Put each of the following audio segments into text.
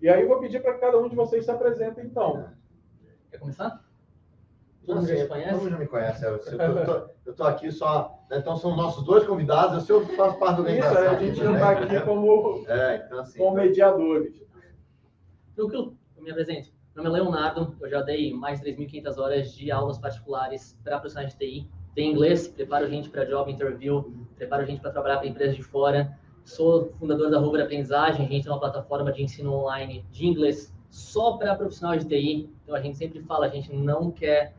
E aí eu vou pedir para que cada um de vocês se apresente, então. Quer começar? Todo mundo já te conhece? Todo mundo já me conhece. Eu tô aqui só... Então, são nossos dois convidados. Eu faço parte do Isso, organização. a gente já está aqui como, então, assim, como mediadores. Tranquilo, eu me apresento. Meu nome é Leonardo, eu já dei mais de 3.500 horas de aulas particulares para profissionais de TI. Tem inglês, preparo gente para job interview, preparo gente para trabalhar para empresas de fora. Sou fundador da Rover Aprendizagem, a gente é uma plataforma de ensino online de inglês só para profissionais de TI. Então a gente sempre fala, a gente não quer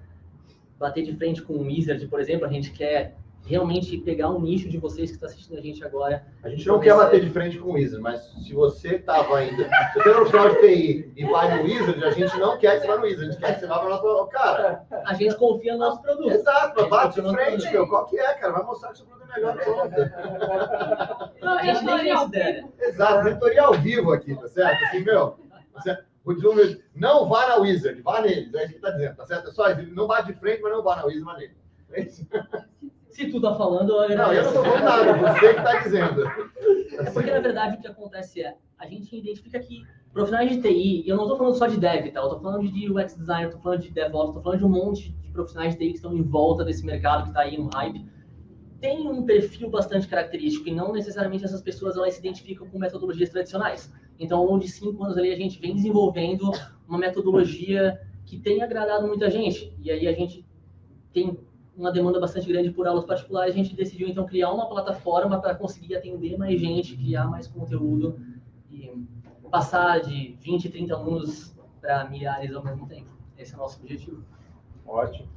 bater de frente com o Wizard, por exemplo, a gente quer realmente pegar um nicho de vocês que está assistindo a gente agora. A gente não quer bater de frente com o Wizard, mas se você estava ainda... Se você é profissional de TI e vai no Wizard, a gente não quer que você vá no Wizard, a gente quer que você vá para o nosso... Cara... A gente confia no nosso produto. Exato, bate de frente, meu. Qual que é, cara? Vai mostrar que seu produto é melhor que o outro. Não, a gente nem considera. Exato, mentoria ao vivo aqui, tá certo? Assim, meu... O desenvolvedor não vá na Wizard, vá neles, é isso que está dizendo, tá certo? É só isso, não bate de frente, mas não vá na Wizard, vá neles. É isso. Se tu tá falando, eu agradeço. Não, eu não tô falando nada, você que está dizendo. É porque, na verdade, o que acontece é, a gente identifica que profissionais de TI, e eu não tô falando só de dev, tá? Eu tô falando de UX designer, tô falando de DevOps, tô falando de um monte de profissionais de TI que estão em volta desse mercado que tá aí no hype. Tem um perfil bastante característico e não necessariamente essas pessoas elas se identificam com metodologias tradicionais. Então, ao longo de 5 anos ali, a gente vem desenvolvendo uma metodologia que tem agradado muita gente. E aí a gente tem uma demanda bastante grande por aulas particulares, a gente decidiu então criar uma plataforma para conseguir atender mais gente, criar mais conteúdo e passar de 20, 30 alunos para milhares ao mesmo tempo. Esse é o nosso objetivo. Ótimo.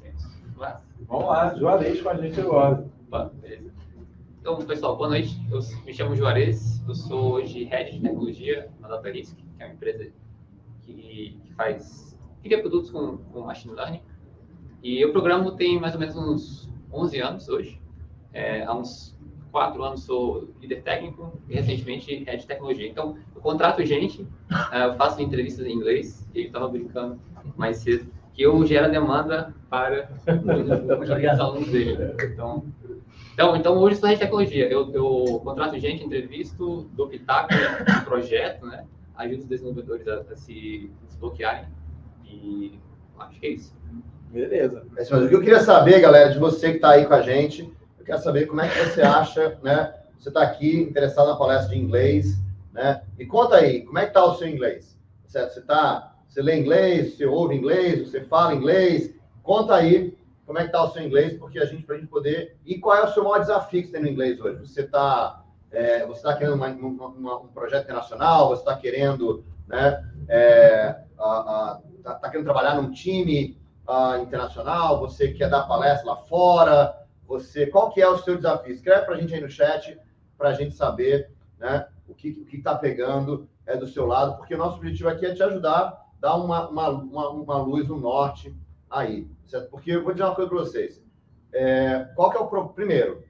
Vamos lá, Juarez com a gente agora. Opa, beleza. Então, pessoal, boa noite. Eu me chamo Juarez, eu sou hoje Head de Tecnologia na DataRisk, que é uma empresa que cria produtos com Machine Learning. E eu programo tem mais ou menos uns 11 anos hoje. Há uns 4 anos sou líder técnico e recentemente Head de Tecnologia. Então, eu contrato gente, eu faço entrevistas em inglês, e ele estava brincando mais cedo, que eu gero demanda para os alunos dele. Então, hoje eu sou Head de Tecnologia. Eu contrato gente, entrevisto, dou pitaco no projeto, né? Ajudo os desenvolvedores a se desbloquearem. E acho que é isso. Beleza. Mas o que eu queria saber, galera, de você que está aí com a gente, eu quero saber como é que você acha, né? Você está aqui interessado na palestra de inglês, né? Me conta aí, como é que está o seu inglês? Certo? Você lê inglês, você ouve inglês, você fala inglês? Conta aí como é que está o seu inglês, porque para a gente poder... E qual é o seu maior desafio que você tem no inglês hoje? Você está querendo um projeto internacional? Você está querendo, né? Tá querendo trabalhar num time internacional? Você quer dar palestra lá fora? Qual que é o seu desafio? Escreve para a gente aí no chat, para a gente saber, né, o que está pegando do seu lado, porque o nosso objetivo aqui é te ajudar, dar uma luz, um norte aí, certo? Porque eu vou dizer uma coisa para vocês. Qual que é o primeiro?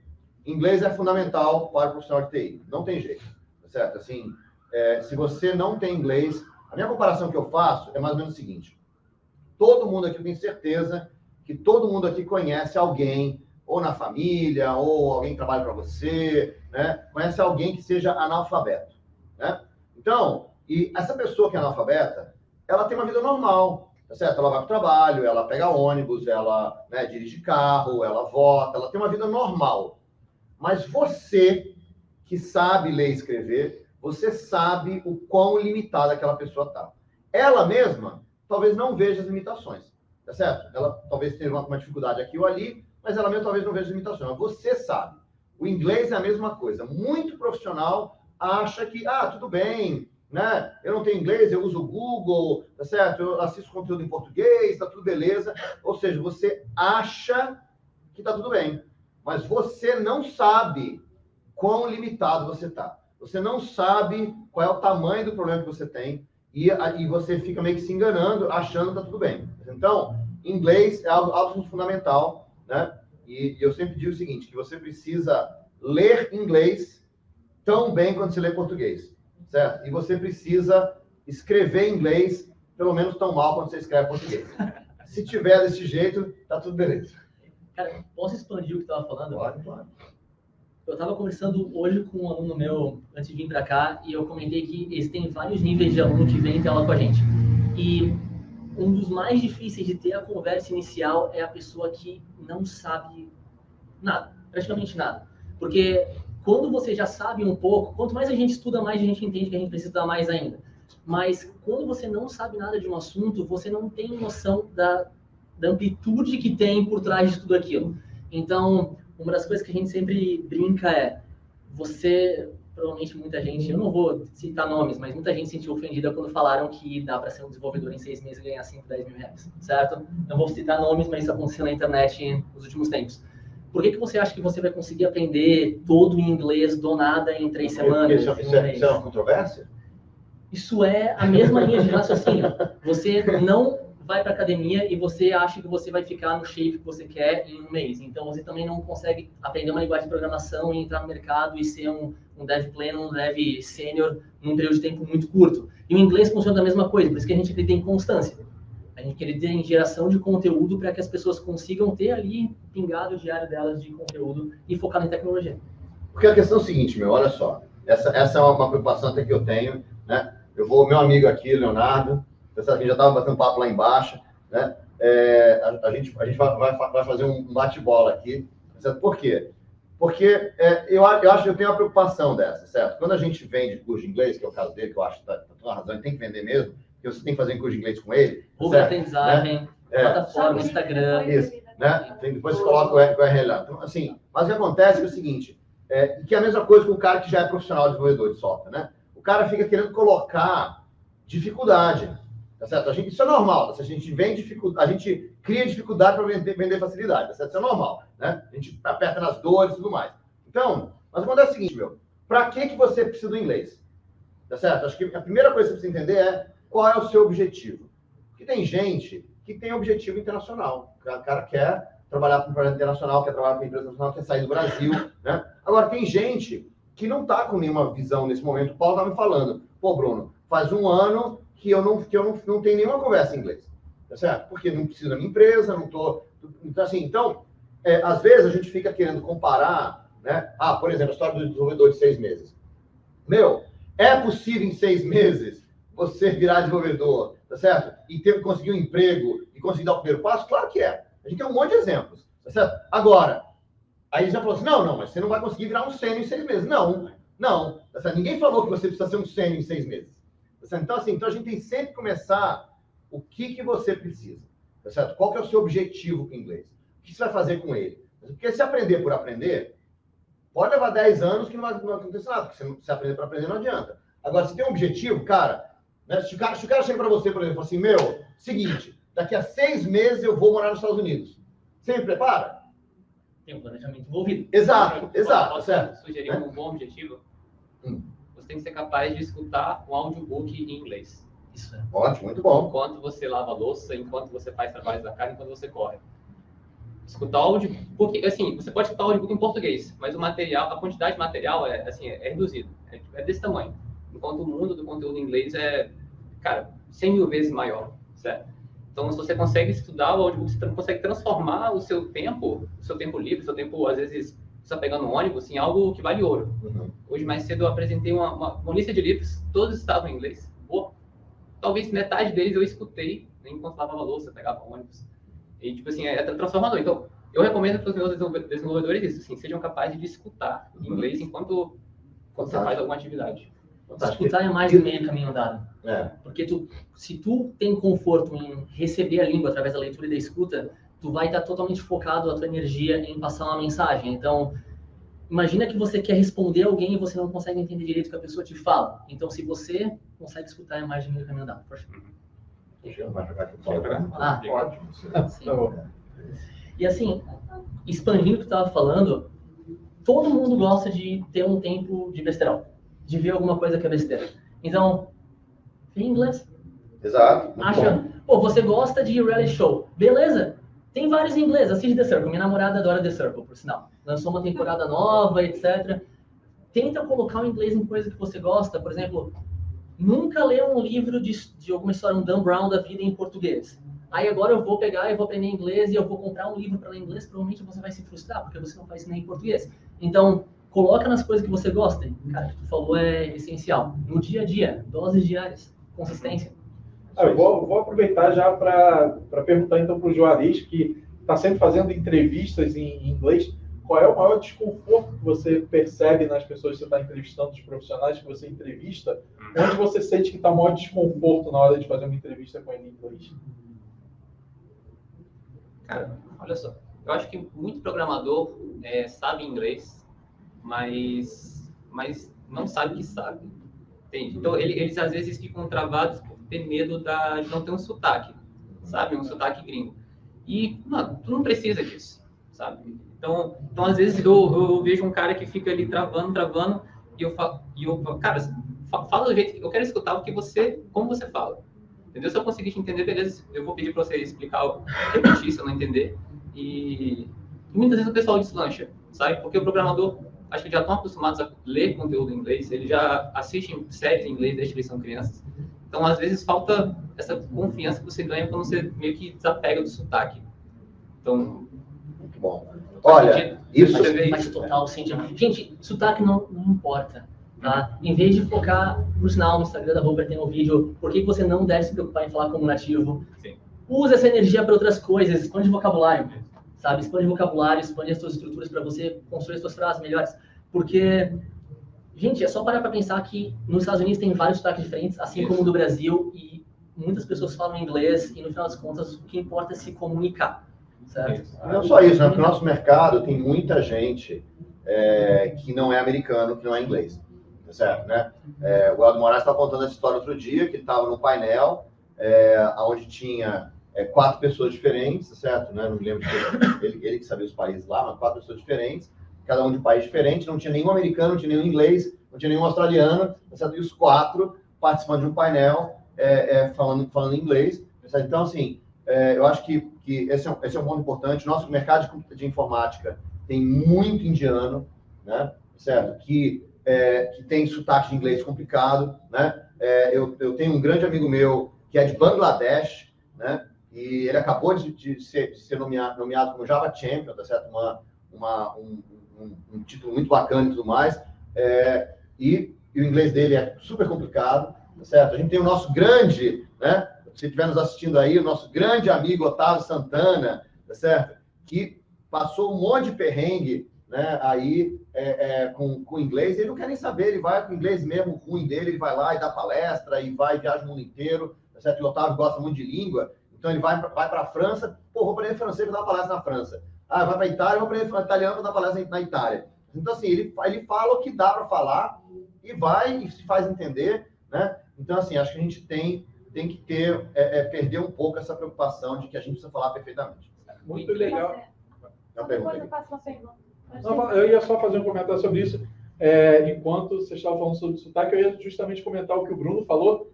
Inglês é fundamental para o profissional de TI, não tem jeito, certo? Assim, se você não tem inglês, a minha comparação que eu faço é mais ou menos o seguinte: todo mundo aqui, eu tenho certeza que todo mundo aqui conhece alguém, ou na família, ou alguém que trabalha para você, né? Conhece alguém que seja analfabeto, né? Então, e essa pessoa que é analfabeta, ela tem uma vida normal, tá certo? Ela vai para o trabalho, ela pega ônibus, ela, né, dirige carro, ela vota, ela tem uma vida normal. Mas você, que sabe ler e escrever, você sabe o quão limitada aquela pessoa está. Ela mesma talvez não veja as limitações, tá certo? Ela talvez tenha uma dificuldade aqui ou ali, mas ela mesma talvez não veja as limitações. Mas você sabe. O inglês é a mesma coisa. Muito profissional acha que, tudo bem, né? Eu não tenho inglês, eu uso o Google, tá certo? Eu assisto conteúdo em português, tá tudo beleza. Ou seja, você acha que tá tudo bem, mas você não sabe quão limitado você tá. Você não sabe qual é o tamanho do problema que você tem e você fica meio que se enganando, achando que tá tudo bem. Então, inglês é algo fundamental, né? E eu sempre digo o seguinte, que você precisa ler inglês tão bem quanto você lê português, certo? E você precisa escrever inglês pelo menos tão mal quanto você escreve português. Se tiver desse jeito, tá tudo beleza. Cara, posso expandir o que tu estava falando? Claro. Eu estava conversando hoje com um aluno meu, antes de vir para cá, e eu comentei que existem vários níveis de aluno que vem ter aula com a gente. E um dos mais difíceis de ter a conversa inicial é a pessoa que não sabe nada, praticamente nada. Porque quando você já sabe um pouco, quanto mais a gente estuda, mais a gente entende que a gente precisa estudar mais ainda. Mas quando você não sabe nada de um assunto, você não tem noção da amplitude que tem por trás de tudo aquilo. Então, uma das coisas que a gente sempre brinca é, provavelmente muita gente, eu não vou citar nomes, mas muita gente se sentiu ofendida quando falaram que dá para ser um desenvolvedor em 6 meses e ganhar 5, 10 mil reais, certo? Não vou citar nomes, mas isso aconteceu na internet nos últimos tempos. Por que você acha que você vai conseguir aprender todo em inglês do nada em 3 semanas? Isso é uma controvérsia? Isso é a mesma linha de raciocínio. Você não vai para academia e você acha que você vai ficar no shape que você quer em um mês. Então, você também não consegue aprender uma linguagem de programação e entrar no mercado e ser um dev pleno, um dev sênior num período de tempo muito curto. E o inglês funciona da mesma coisa, por isso que a gente acredita em constância. A gente acredita em geração de conteúdo para que as pessoas consigam ter ali pingado o diário delas de conteúdo e focar em tecnologia. Porque a questão é o seguinte, olha só. Essa é uma preocupação até que eu tenho, né? Meu amigo aqui, Leonardo, você sabe que já estava batendo papo lá embaixo, né? A gente vai fazer um bate-bola aqui, certo? Por quê? Porque eu acho que eu tenho uma preocupação dessa, certo? Quando a gente vende curso de inglês, que é o caso dele, que eu acho que tá toda razão, ele tem que vender mesmo, porque você tem que fazer um curso de inglês com ele. Google aprendizagem, plataforma, Instagram. Isso, né? Depois você coloca o URL lá. Então, assim, mas o que acontece é o seguinte, que é a mesma coisa com o cara que já é profissional desenvolvedor de software, né? O cara fica querendo colocar dificuldade, tá certo? Isso é normal, tá certo? A gente cria dificuldade para vender facilidade, tá certo? Isso é normal, né? A gente aperta nas dores e tudo mais. Então, mas acontece o seguinte, para que você precisa do inglês? Tá certo? Acho que a primeira coisa que você precisa entender é qual é o seu objetivo. Porque tem gente que tem objetivo internacional. O cara quer trabalhar com um projeto internacional, quer trabalhar com empresa internacional, quer sair do Brasil, né? Agora, tem gente que não está com nenhuma visão nesse momento. O Paulo está me falando, pô, Bruno, faz um ano que eu não tenho nenhuma conversa em inglês, tá certo? Porque não preciso da minha empresa, não estou... Então, às vezes a gente fica querendo comparar, né? Por exemplo, a história do desenvolvedor de 6 meses. É possível em 6 meses você virar desenvolvedor, tá certo? E conseguir um emprego e conseguir dar o primeiro passo? Claro que é. A gente tem um monte de exemplos, tá certo? Agora, aí já falou assim, não, mas você não vai conseguir virar um sênior em 6 meses. Não, tá certo? Ninguém falou que você precisa ser um sênior em 6 meses. Tá certo? Então, assim, a gente tem sempre que começar o que você precisa, tá certo? Qual que é o seu objetivo com o inglês? O que você vai fazer com ele? Porque se aprender por aprender, pode levar 10 anos que não vai acontecer nada, porque se aprender por aprender não adianta. Agora, se tem um objetivo, cara, né? Se o cara chega para você, por exemplo, assim, seguinte, daqui a 6 meses eu vou morar nos Estados Unidos. Você me prepara? Tem um planejamento envolvido. Exato. Posso Certo. sugerir um bom objetivo? Você tem que ser capaz de escutar um audiobook em inglês. Isso é. Ótimo, muito bom. Enquanto você lava a louça, enquanto você faz trabalhos da casa, enquanto você corre. Escutar áudio, porque assim, você pode escutar audiobook em português, mas o material, a quantidade de material é reduzida, é desse tamanho. Enquanto o mundo do conteúdo em inglês é, cara, 100 mil vezes maior, certo? Então, se você consegue estudar o audiobook, você consegue transformar o seu tempo livre, o seu tempo, às vezes, você está pegando um ônibus, em algo que vale ouro. Uhum. Hoje, mais cedo, eu apresentei uma lista de livros, todos estavam em inglês. Talvez metade deles eu escutei, né, enquanto lavava a louça, pegava ônibus. E, tipo assim, é transformador. Então, eu recomendo para os meus desenvolvedores isso, assim, sejam capazes de escutar em inglês enquanto você faz alguma atividade. Escutar é mais do meio caminho andado. Porque se tu tem conforto em receber a língua através da leitura e da escuta, tu vai estar totalmente focado a tua energia em passar uma mensagem. Então, imagina que você quer responder alguém e você não consegue entender direito o que a pessoa te fala. Então, se você consegue escutar, é mais do meio caminho andado. Ótimo. Sim. E assim, expandindo o que tu estava falando, todo mundo gosta de ter um tempo de besterol, de ver alguma coisa que é besteira. Então, em inglês. Exato. Você gosta de reality show. Beleza. Tem vários em inglês. Assiste The Circle. Minha namorada adora The Circle, por sinal. Lançou uma temporada nova, etc. Tenta colocar o inglês em coisa que você gosta. Por exemplo, nunca lê um livro de alguma história, um Dan Brown da vida em português. Aí agora eu vou pegar e vou aprender inglês e eu vou comprar um livro para ler inglês. Provavelmente você vai se frustrar, porque você não faz isso nem em português. Então, coloca nas coisas que você gosta. Cara, o que tu falou é essencial. No dia a dia, doses diárias, consistência. Eu vou aproveitar já para perguntar então para o Juarez, que está sempre fazendo entrevistas em inglês. Qual é o maior desconforto que você percebe nas pessoas que você está entrevistando, os profissionais que você entrevista? Onde você sente que está o maior desconforto na hora de fazer uma entrevista com ele em inglês? Cara, olha só. Eu acho que muito programador sabe inglês, mas não sabe que sabe. Entende? Então, eles às vezes ficam travados por ter medo de não ter um sotaque, sabe? Um sotaque gringo. E, mano, tu não precisa disso, sabe? Então às vezes eu vejo um cara que fica ali travando, e eu falo, cara, fala do jeito que eu quero escutar como você fala. Entendeu? Se eu conseguir te entender, beleza, eu vou pedir para você explicar, repetir se eu não entender. E muitas vezes o pessoal deslancha, sabe? Porque o programador, acho que já estão acostumados a ler conteúdo em inglês, eles já assistem séries em inglês desde que eles são crianças. Então, às vezes, falta essa confiança que você ganha quando você meio que desapega do sotaque. Então, muito bom. Olha, isso faz total sentido. Gente, sotaque não importa, tá? Em vez de focar, por sinal, no Instagram da Rover tem um vídeo, por que você não deve se preocupar em falar como nativo? Sim. Usa essa energia para outras coisas, expande vocabulário, sabe? Expande vocabulário, expande as suas estruturas para você construir as suas frases melhores. Porque, gente, é só parar para pensar que nos Estados Unidos tem vários sotaques diferentes, assim como no Brasil, e muitas pessoas falam inglês, e no final das contas, o que importa é se comunicar. Certo? Não só isso, né? Porque no nosso mercado tem muita gente que não é americano, que não é inglês, certo, né? O Aldo Moraes estava contando essa história outro dia, que ele estava no painel, onde tinha 4 pessoas diferentes, certo? Né? Não me lembro de ele que sabia os países lá, mas 4 pessoas diferentes, cada um de um país diferente, não tinha nenhum americano, não tinha nenhum inglês, não tinha nenhum australiano, certo? E os 4 participando de um painel falando inglês, certo? Então, assim, eu acho que esse é um ponto importante. Nosso mercado de informática tem muito indiano, né? Certo? Que tem sotaque de inglês complicado, né? Eu tenho um grande amigo meu que é de Bangladesh, né? E ele acabou de ser nomeado como Java Champion, tá certo? Um título muito bacana e tudo mais. E o inglês dele é super complicado, tá certo? A gente tem o nosso grande, né? Se estiver nos assistindo aí, o nosso grande amigo Otávio Santana, tá certo? Que passou um monte de perrengue, né? Aí com inglês, ele não quer nem saber, ele vai com o inglês mesmo ruim dele, ele vai lá e dá palestra, e viaja o mundo inteiro, tá certo? E o Otávio gosta muito de língua, então ele vai para a França, vou aprender francês para dar palestra na França. Vai para a Itália, vou aprender italiano para dar palestra na Itália. Então, assim, ele fala o que dá para falar e vai e se faz entender, né? Então, assim, acho que a gente tem que perder um pouco essa preocupação de que a gente precisa falar perfeitamente. Muito legal. Não, eu ia só fazer um comentário sobre isso. Enquanto você estava falando sobre o sotaque, eu ia justamente comentar o que o Bruno falou.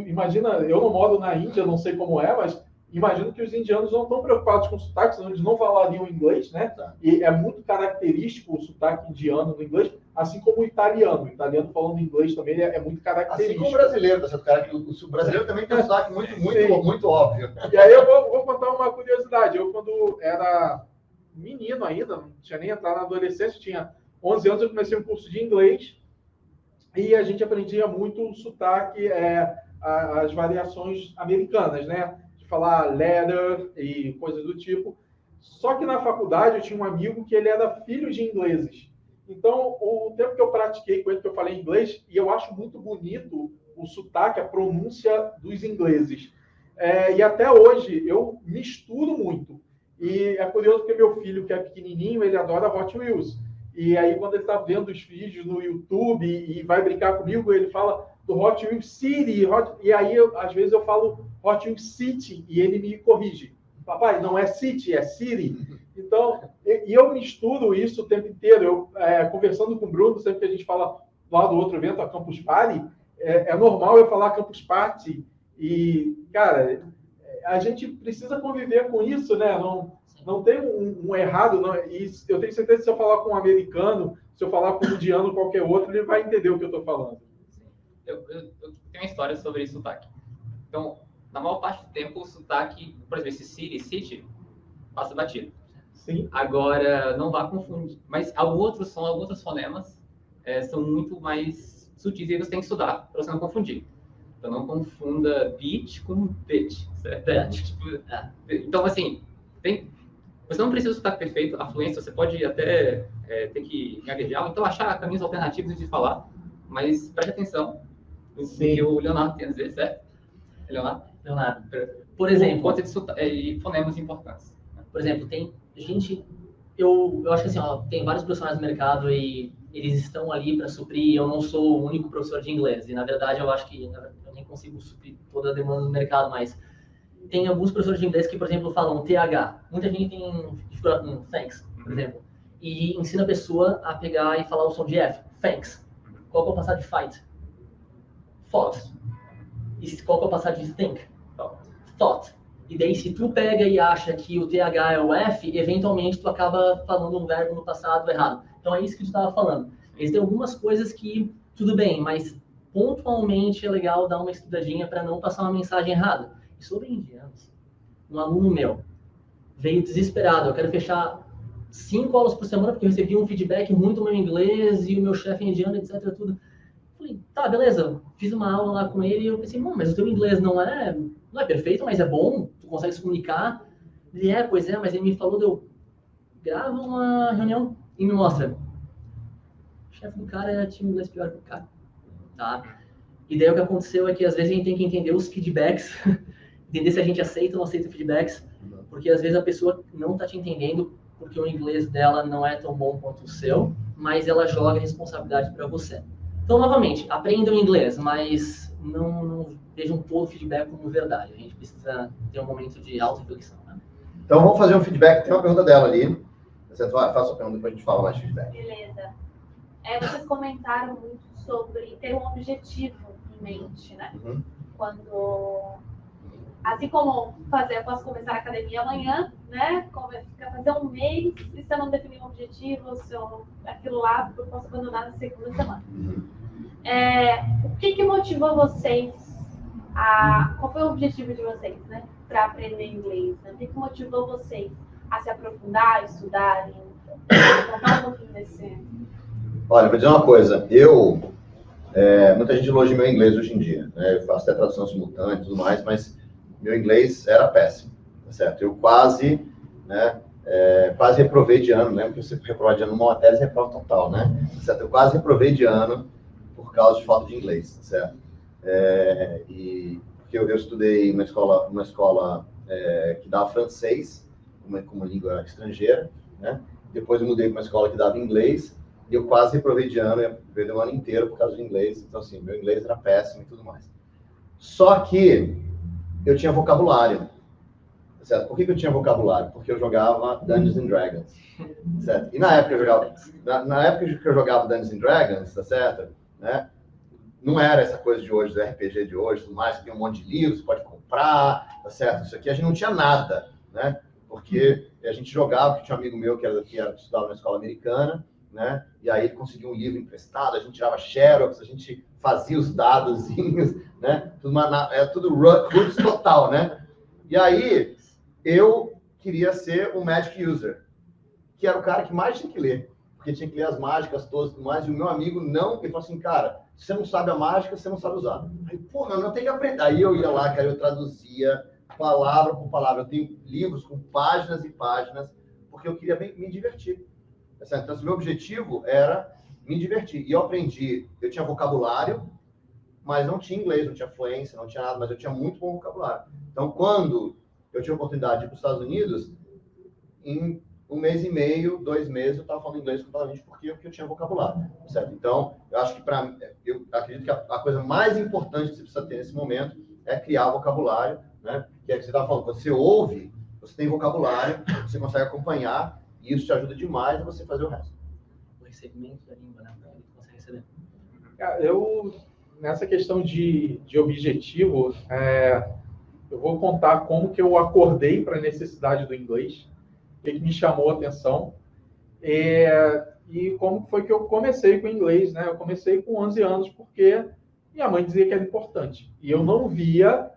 Imagina, eu não moro na Índia, não sei como é, mas imagino que os indianos não estão preocupados com sotaque, senão eles não falariam inglês, né? Tá. E é muito característico o sotaque indiano no inglês, assim como o italiano. O italiano falando inglês também é muito característico. Assim como o brasileiro, tá certo? O brasileiro também tem um sotaque muito óbvio. E aí eu vou contar uma curiosidade. Eu, quando era menino ainda, não tinha nem entrado na adolescência, tinha 11 anos, eu comecei um curso de inglês e a gente aprendia muito o sotaque, as variações americanas, né? Falar letter e coisas do tipo. Só que na faculdade eu tinha um amigo que ele era filho de ingleses. Então, o tempo que eu pratiquei com ele, que eu falei inglês, e eu acho muito bonito o sotaque, a pronúncia dos ingleses. E até hoje eu misturo muito. E é curioso porque meu filho, que é pequenininho, ele adora Hot Wheels. E aí, quando ele está vendo os vídeos no YouTube e vai brincar comigo, ele fala do Hot Wheels City. E aí, às vezes, eu falo Hot Wheels City e ele me corrige. Papai, não é City, é City. Então, eu misturo isso o tempo inteiro. Eu, conversando com o Bruno, sempre que a gente fala lá do outro evento, a Campus Party, é normal eu falar Campus Party. E, cara, a gente precisa conviver com isso, né? Não tem um errado. Não. E eu tenho certeza que se eu falar com um americano, se eu falar com um indiano, qualquer outro, ele vai entender o que eu estou falando. Eu tenho uma história sobre sotaque. Então, na maior parte do tempo, o sotaque, por exemplo, esse city, passa batido. Sim. Agora, não vá confundir. Mas alguns outros fonemas são muito mais sutis e aí você tem que estudar para você não confundir. Então, não confunda beat com bitch, certo? Então, assim, você não precisa sotaque perfeito, a fluência, você pode até ter que gaguejar, então achar caminhos alternativos de falar, mas preste atenção no que o Leonardo tem a dizer, certo? Leonardo? Por exemplo, Conta de fonemas importantes. Por exemplo, tem gente... Eu acho que assim, ó, tem vários profissionais no mercado e eles estão ali para suprir. Eu não sou o único professor de inglês. E, na verdade, eu acho que eu nem consigo suprir toda a demanda do mercado, mas tem alguns professores de inglês que, por exemplo, falam TH. Muita gente tem dificuldade com thanks, por exemplo. E ensina a pessoa a pegar e falar o som de F. Thanks. Qual que é o passado de fight? Fought. E qual que é o passado de think? Thought. E daí, se tu pega e acha que o TH é o F, eventualmente tu acaba falando um verbo no passado errado. Então, é isso que tu estava falando. Eles têm algumas coisas que, tudo bem, mas pontualmente é legal dar uma estudadinha para não passar uma mensagem errada. E sobre indianos, um aluno meu veio desesperado. Eu quero fechar 5 aulas por semana, porque eu recebi um feedback muito do meu inglês e o meu chefe é indiano, etc. Tudo. Falei, tá, beleza. Fiz uma aula lá com ele e eu pensei, mas o teu inglês não é perfeito, mas é bom, tu consegue se comunicar. Ele pois é, mas ele me falou, grava uma reunião e me mostra. O chefe do cara tinha inglês pior que o cara, tá? E daí o que aconteceu é que às vezes a gente tem que entender os feedbacks, entender se a gente aceita ou não aceita feedbacks, porque às vezes a pessoa não tá te entendendo porque o inglês dela não é tão bom quanto o seu, mas ela joga a responsabilidade para você. Então, novamente, aprendam inglês, mas não vejam todo o feedback como verdade. A gente precisa ter um momento de auto-reflexão. Né? Então, vamos fazer um feedback. Tem uma pergunta dela ali. Você faça a pergunta, depois a gente fala mais de feedback. Beleza. Vocês comentaram muito sobre ter um objetivo em mente, né? Uhum. Quando... Assim como eu posso começar a academia amanhã, né? Fazer um mês, e se eu não definir um objetivo, se aquilo lá, eu posso abandonar na segunda semana. O que motivou vocês qual foi o objetivo de vocês, né? Para aprender inglês, né? O que motivou vocês a se aprofundar, estudarem? Contar um pouquinho desse... Olha, vou dizer uma coisa. Muita gente elogia meu inglês hoje em dia, né? Eu faço até tradução simultânea e tudo mais, mas meu inglês era péssimo, tá certo? Eu quase reprovei de ano, lembra que você reprova de ano numa matéria, você reprova total, né? Tá certo? Eu quase reprovei de ano por causa de falta de inglês, tá certo? Porque eu estudei uma escola que dava francês como língua estrangeira, né? Depois eu mudei para uma escola que dava inglês e eu quase reprovei de ano, eu perdi o ano inteiro por causa de inglês. Então, assim, meu inglês era péssimo e tudo mais. Só que eu tinha vocabulário, certo? Por que eu tinha vocabulário? Porque eu jogava Dungeons and Dragons, certo? E na época que eu jogava Dungeons and Dragons, tá certo? Né? Não era essa coisa de hoje, do RPG de hoje, tudo mais, que tem um monte de livros, pode comprar, tá certo? Isso aqui a gente não tinha nada, né? Porque a gente jogava, tinha um amigo meu que estudava na escola americana, né? E aí ele conseguiu um livro emprestado, a gente tirava xerox, a gente fazia os dadozinhos, né? Tudo roots total, né? E aí eu queria ser um Magic User, que era o cara que mais tinha que ler, porque tinha que ler as mágicas todas e tudo mais, e o meu amigo não, ele falou assim, cara, se você não sabe a mágica, você não sabe usar. Aí, não tem que aprender. Aí eu ia lá, cara, eu traduzia palavra por palavra. Eu tenho livros com páginas e páginas, porque eu queria me divertir. Então, o meu objetivo era me divertir. E eu aprendi, eu tinha vocabulário, mas não tinha inglês, não tinha fluência, não tinha nada, mas eu tinha muito bom vocabulário. Então, quando eu tive a oportunidade de ir para os Estados Unidos, em 1 mês e meio, 2 meses, eu estava falando inglês completamente porque eu tinha vocabulário, certo? Então, eu acho que eu acredito que a coisa mais importante que você precisa ter nesse momento é criar vocabulário, né? Que é o que você estava falando, você ouve, você tem vocabulário, você consegue acompanhar, e isso te ajuda demais a você fazer o resto. O recebimento da língua, né? Você receber. Nessa questão de objetivo, eu vou contar como que eu acordei para a necessidade do inglês, o que me chamou a atenção, e como foi que eu comecei com o inglês, né? Eu comecei com 11 anos, porque minha mãe dizia que era importante, e eu não via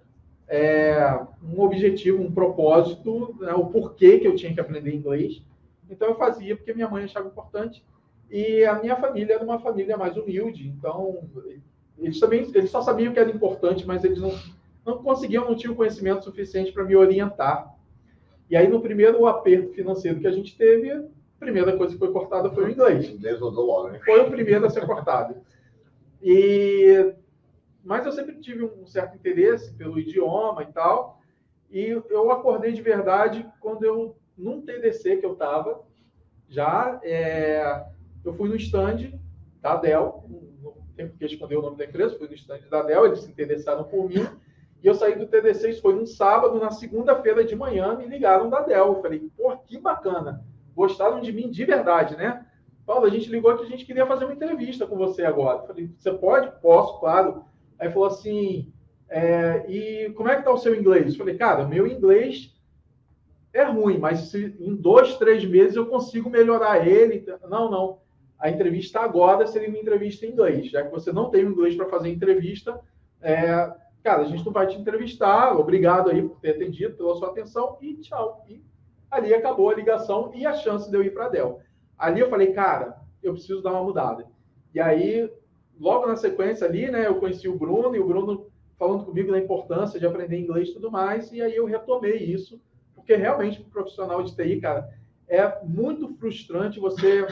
um objetivo, um propósito, né? O porquê que eu tinha que aprender inglês, Então eu fazia porque minha mãe achava importante e a minha família era uma família mais humilde, então eles só sabiam que era importante, mas eles não conseguiam, não tinham conhecimento suficiente para me orientar. E aí, no primeiro aperto financeiro que a gente teve, a primeira coisa que foi cortada foi o inglês. O inglês rodou logo, né? Foi o primeiro a ser cortado. Mas eu sempre tive um certo interesse pelo idioma e tal. E eu acordei de verdade quando eu, num TDC que eu estava, eu fui no stand da Dell, não tem porque esconder o nome da empresa, fui no stand da Dell, eles se interessaram por mim. E eu saí do TDC, isso foi num sábado, na segunda-feira de manhã, me ligaram da Dell. Eu falei, pô, que bacana. Gostaram de mim de verdade, né? Paulo, a gente ligou que a gente queria fazer uma entrevista com você agora. Eu falei, você pode? Posso, claro. Aí falou assim, e como é que tá o seu inglês? Eu falei, cara, meu inglês é ruim, mas em 2, 3 meses eu consigo melhorar ele. Não. A entrevista agora seria uma entrevista em inglês. Já que você não tem o inglês para fazer entrevista, cara, a gente não vai te entrevistar, obrigado aí por ter atendido, pela sua atenção, e tchau. E ali acabou a ligação e a chance de eu ir para a Dell. Ali eu falei, cara, eu preciso dar uma mudada. E aí, logo na sequência ali, né, eu conheci o Bruno, e o Bruno falando comigo da importância de aprender inglês e tudo mais, e aí eu retomei isso, porque realmente, para o profissional de TI, cara, é muito frustrante você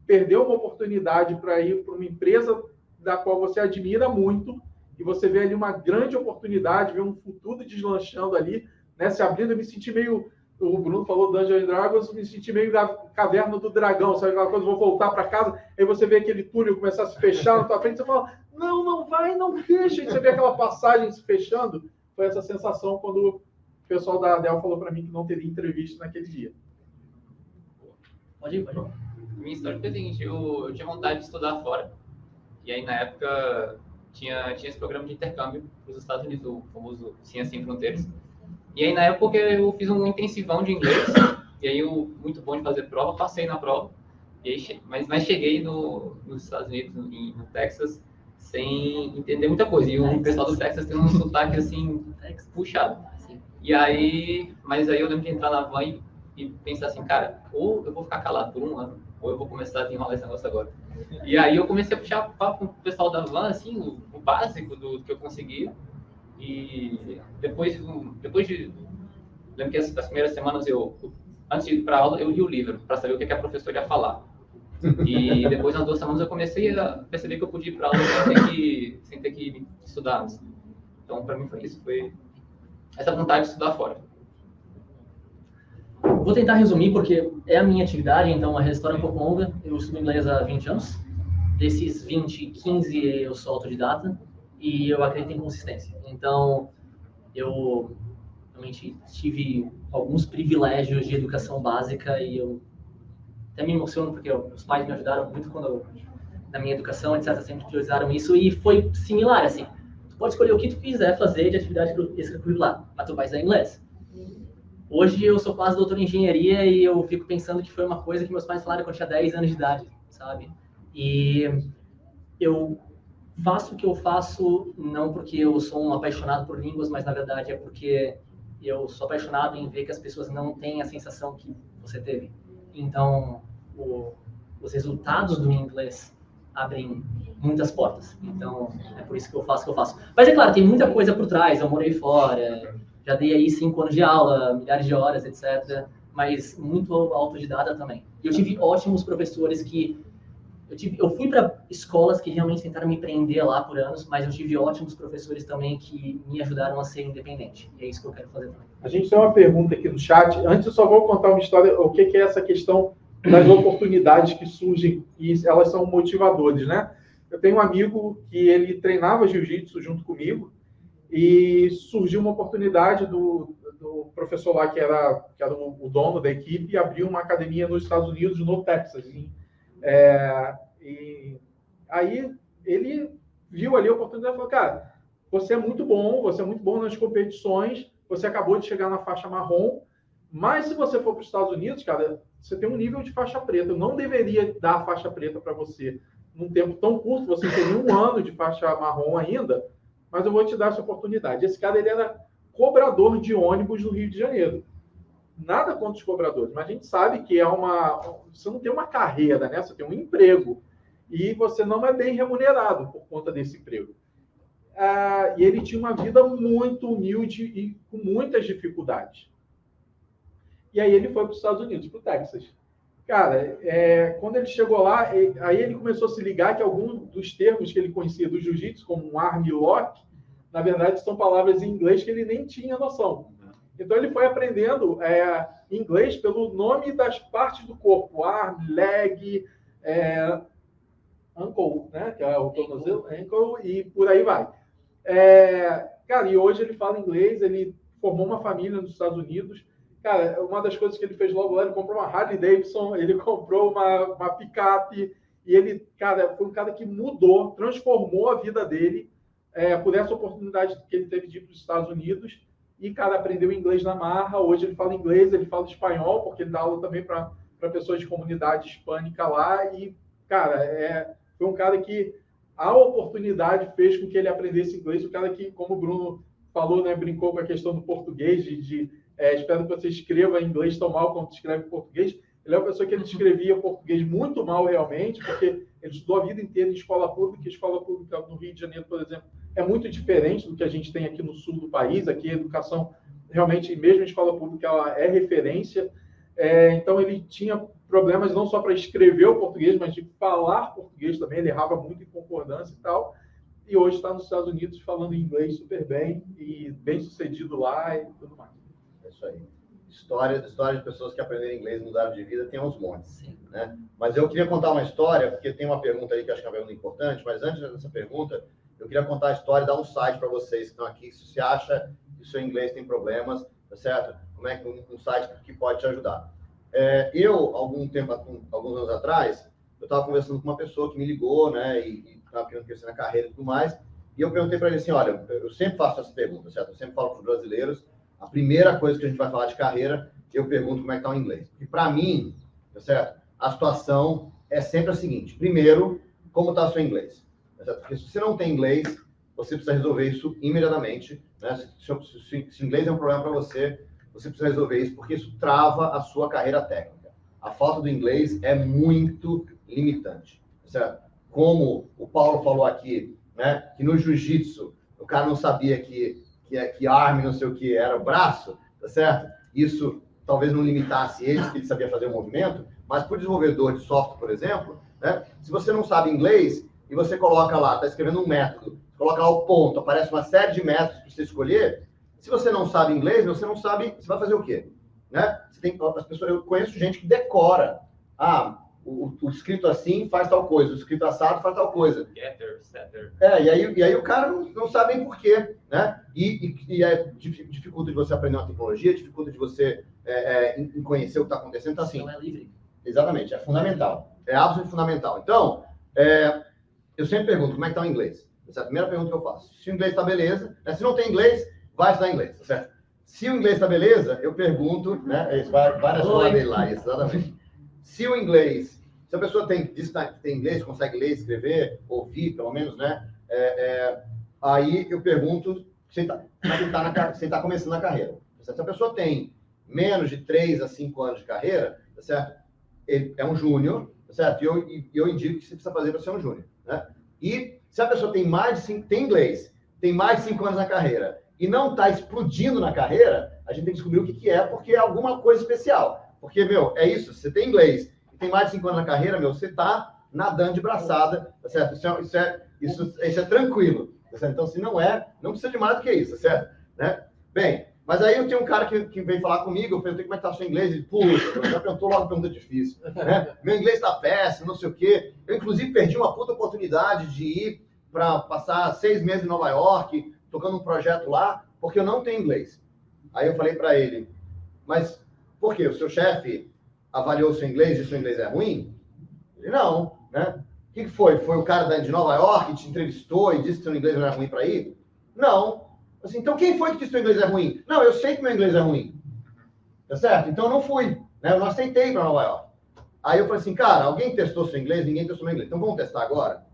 perder uma oportunidade para ir para uma empresa da qual você admira muito, e você vê ali uma grande oportunidade, vê um futuro deslanchando ali, né, se abrindo. Eu me senti meio, o Bruno falou Dungeons & Dragons, me senti meio da caverna do dragão, sabe aquela coisa, vou voltar para casa, aí você vê aquele túnel começar a se fechar na tua frente, você fala, não vai, não fecha, e você vê aquela passagem se fechando. Foi essa sensação quando o pessoal da Dell falou para mim que não teria entrevista naquele dia. Pode ir. Minha história foi a seguinte, eu tinha vontade de estudar fora, e aí na época tinha esse programa de intercâmbio para os Estados Unidos, o famoso Ciência Sem Fronteiras. E aí na época eu fiz um intensivão de inglês, e aí muito bom de fazer prova, passei na prova, e aí, mas cheguei nos Estados Unidos, no Texas, sem entender muita coisa. E o pessoal do Texas tem um sotaque assim, puxado. E aí, mas aí eu lembro de entrar na van e pensar assim, cara, ou eu vou ficar calado por um ano, ou eu vou começar a desenrolar esse negócio agora. E aí eu comecei a puxar papo com o pessoal da van, assim, o básico do que eu conseguia. E depois de... Lembro que as primeiras semanas antes de ir para aula, eu li o livro, para saber o que a professora ia falar. E depois, nas 2 semanas, eu comecei a perceber que eu podia ir para aula sem ter que estudar antes. Então, para mim foi isso, foi essa vontade de estudar fora. Vou tentar resumir, porque é a minha atividade, então a história é um pouco longa. Eu estudo inglês há 20 anos. Desses 20, 15 eu sou autodidata e eu acredito em consistência. Então, eu realmente tive alguns privilégios de educação básica e eu até me emociono porque os pais me ajudaram muito na minha educação, etc. Sempre priorizaram isso e foi similar, assim. Tu pode escolher o que tu quiser fazer de atividade extracurricular, mas tu vai estudar inglês. Hoje eu sou quase doutor em engenharia e eu fico pensando que foi uma coisa que meus pais falaram quando eu tinha 10 anos de idade, sabe? E eu faço o que eu faço não porque eu sou um apaixonado por línguas, mas na verdade é porque eu sou apaixonado em ver que as pessoas não têm a sensação que você teve. Então, os resultados do inglês abrem muitas portas. Então, é por isso que eu faço o que eu faço. Mas é claro, tem muita coisa por trás. Eu morei fora, já dei aí 5 anos de aula, milhares de horas, etc. Mas muito autodidata também. E eu tive ótimos professores que... Eu fui para escolas que realmente tentaram me prender lá por anos, mas eu tive ótimos professores também que me ajudaram a ser independente. E é isso que eu quero fazer também. A gente tem uma pergunta aqui no chat. Antes eu só vou contar uma história, o que é essa questão das oportunidades que surgem e elas são motivadores, né? Eu tenho um amigo que ele treinava jiu-jitsu junto comigo e surgiu uma oportunidade do professor lá que era o dono da equipe e abriu uma academia nos Estados Unidos, no Texas. E aí ele viu ali a oportunidade e falou, cara, você é muito bom nas competições, você acabou de chegar na faixa marrom, mas se você for para os Estados Unidos, cara, você tem um nível de faixa preta, eu não deveria dar a faixa preta para você num tempo tão curto, você teria 1 ano de faixa marrom ainda, mas eu vou te dar essa oportunidade. Esse cara, ele era cobrador de ônibus no Rio de Janeiro. nada contra os cobradores, mas a gente sabe que você não tem uma carreira, né? Você tem um emprego e você não é bem remunerado por conta desse emprego. E ele tinha uma vida muito humilde e com muitas dificuldades. E aí ele foi para os Estados Unidos, para o Texas. Cara, quando ele chegou lá, aí ele começou a se ligar que alguns dos termos que ele conhecia do jiu-jitsu, como um arm lock, na verdade são palavras em inglês que ele nem tinha noção. Então ele foi aprendendo inglês pelo nome das partes do corpo, arm, leg, ankle, né? Que é o tornozelo, ankle, e por aí vai. Cara, e hoje ele fala inglês, ele formou uma família nos Estados Unidos. Cara, uma das coisas que ele fez logo lá, ele comprou uma Harley Davidson, ele comprou uma picape, e ele, cara, foi um cara que mudou, transformou a vida dele por essa oportunidade que ele teve de ir para os Estados Unidos. E, cara, aprendeu inglês na marra. Hoje ele fala inglês, ele fala espanhol, porque ele dá aula também para pessoas de comunidade hispânica lá. E, cara, foi um cara que a oportunidade fez com que ele aprendesse inglês. O cara que, como o Bruno falou, né, brincou com a questão do português, espero que você escreva em inglês tão mal quanto escreve em português. Ele é uma pessoa que ele escrevia português muito mal, realmente, porque ele estudou a vida inteira em escola pública. A escola pública no Rio de Janeiro, por exemplo, é muito diferente do que a gente tem aqui no sul do país. Aqui a educação, realmente, mesmo em escola pública, ela é referência. Então, ele tinha problemas não só para escrever o português, mas de falar português também. Ele errava muito em concordância e tal. E hoje está nos Estados Unidos falando inglês super bem e bem sucedido lá e tudo mais. É isso aí. História de pessoas que aprenderam inglês e mudaram de vida tem uns montes. Né? Mas eu queria contar uma história, porque tem uma pergunta aí que eu acho que é uma pergunta importante, mas antes dessa pergunta, eu queria contar a história e dar um site para vocês que estão aqui, se você acha que o seu inglês tem problemas, tá certo? Como é que um site que pode te ajudar. Alguns anos atrás, eu estava conversando com uma pessoa que me ligou, né, e estava querendo crescer na carreira e tudo mais, e eu perguntei para ele assim, olha, eu sempre faço essa pergunta, certo? Eu sempre falo para os brasileiros, a primeira coisa que a gente vai falar de carreira, eu pergunto como é que está o inglês. E para mim, tá certo? A situação é sempre a seguinte, primeiro, como está o seu inglês? Porque se você não tem inglês, você precisa resolver isso imediatamente. Né? Se inglês é um problema para você, você precisa resolver isso, porque isso trava a sua carreira técnica. A falta do inglês é muito limitante. Certo? Como o Paulo falou aqui, né? Que no jiu-jitsu, o cara não sabia que arm, não sei o que, era o braço, tá certo? Isso talvez não limitasse ele, que ele sabia fazer o movimento, mas para o desenvolvedor de software, por exemplo, né? Se você não sabe inglês, e você coloca lá, está escrevendo um método, coloca lá o ponto, aparece uma série de métodos para você escolher. Se você não sabe inglês, você não sabe, você vai fazer o quê? Né? Eu conheço gente que decora. O escrito assim faz tal coisa, o escrito assado faz tal coisa. Getter, setter. E aí o cara não sabe nem por quê, né? E dificulta de você aprender uma tecnologia, dificulta de você em conhecer o que está acontecendo. Então, assim, não é livre. Exatamente, é fundamental. É absolutamente fundamental. Então, eu sempre pergunto como é que está o inglês. Essa é a primeira pergunta que eu faço. Se o inglês está beleza, né? Se não tem inglês, vai estudar inglês, tá certo? Se o inglês está beleza, eu pergunto, né? Vai na escola dele lá, exatamente. Se a pessoa diz que tem inglês, consegue ler, escrever, ouvir, pelo menos, né? Aí eu pergunto se está começando a carreira. Tá certo? Se a pessoa tem menos de 3 a 5 anos de carreira, tá certo? Ele é um júnior, tá certo? E eu indico que você precisa fazer para ser um júnior, né? E se a pessoa tem tem inglês, tem mais de 5 anos na carreira e não está explodindo na carreira, a gente tem que descobrir o que é, porque é alguma coisa especial. Porque, é isso, você tem inglês e tem mais de 5 anos na carreira, você está nadando de braçada, tá certo? Isso é tranquilo, tá certo? Então, se não precisa de mais do que isso, tá certo? Né? Bem, mas aí eu tenho um cara que veio falar comigo, eu perguntei como é que tá o seu inglês, ele, puxa, já perguntou logo uma pergunta difícil, né? Meu inglês está péssimo, não sei o quê. Eu, inclusive, perdi uma puta oportunidade de ir para passar 6 meses em Nova York, tocando um projeto lá, porque eu não tenho inglês. Aí eu falei para ele, mas por quê? O seu chefe avaliou o seu inglês e o seu inglês é ruim? Ele, não, né? O que foi? Foi o cara de Nova York que te entrevistou e disse que seu inglês não era ruim para ir? Não. Assim, então quem foi que disse que seu inglês é ruim? Não, eu sei que meu inglês é ruim. Tá certo? Então eu não fui. Né? Eu não aceitei para Nova York. Aí eu falei assim, cara, alguém testou seu inglês? Ninguém testou meu inglês. Então vamos testar agora?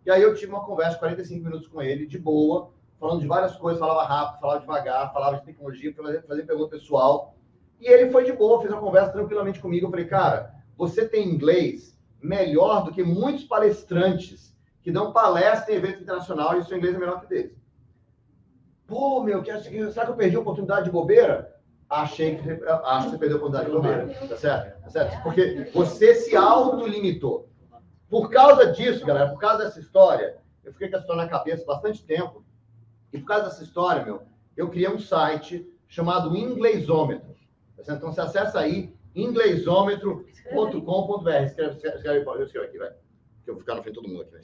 E aí eu tive uma conversa de 45 minutos com ele, de boa, falando de várias coisas, falava rápido, falava devagar, falava de tecnologia, fazia pergunta pessoal. E ele foi de boa, fez uma conversa tranquilamente comigo. Eu falei, cara, você tem inglês melhor do que muitos palestrantes que dão palestra em evento internacional e o seu inglês é melhor que deles. Pô, meu, será que eu perdi a oportunidade de bobeira? Acho que você perdeu a oportunidade de bobeira, tá certo? Tá certo? Porque você se autolimitou. Por causa disso, galera, por causa dessa história, eu fiquei com essa história na cabeça bastante tempo, e por causa dessa história, meu, eu criei um site chamado Inglesômetro. Tá certo? Então você acessa aí, inglesômetro.com.br. Escreve aí, Paulo, eu escrevo aqui, vai. Que eu vou ficar na frente de todo mundo aqui, vai.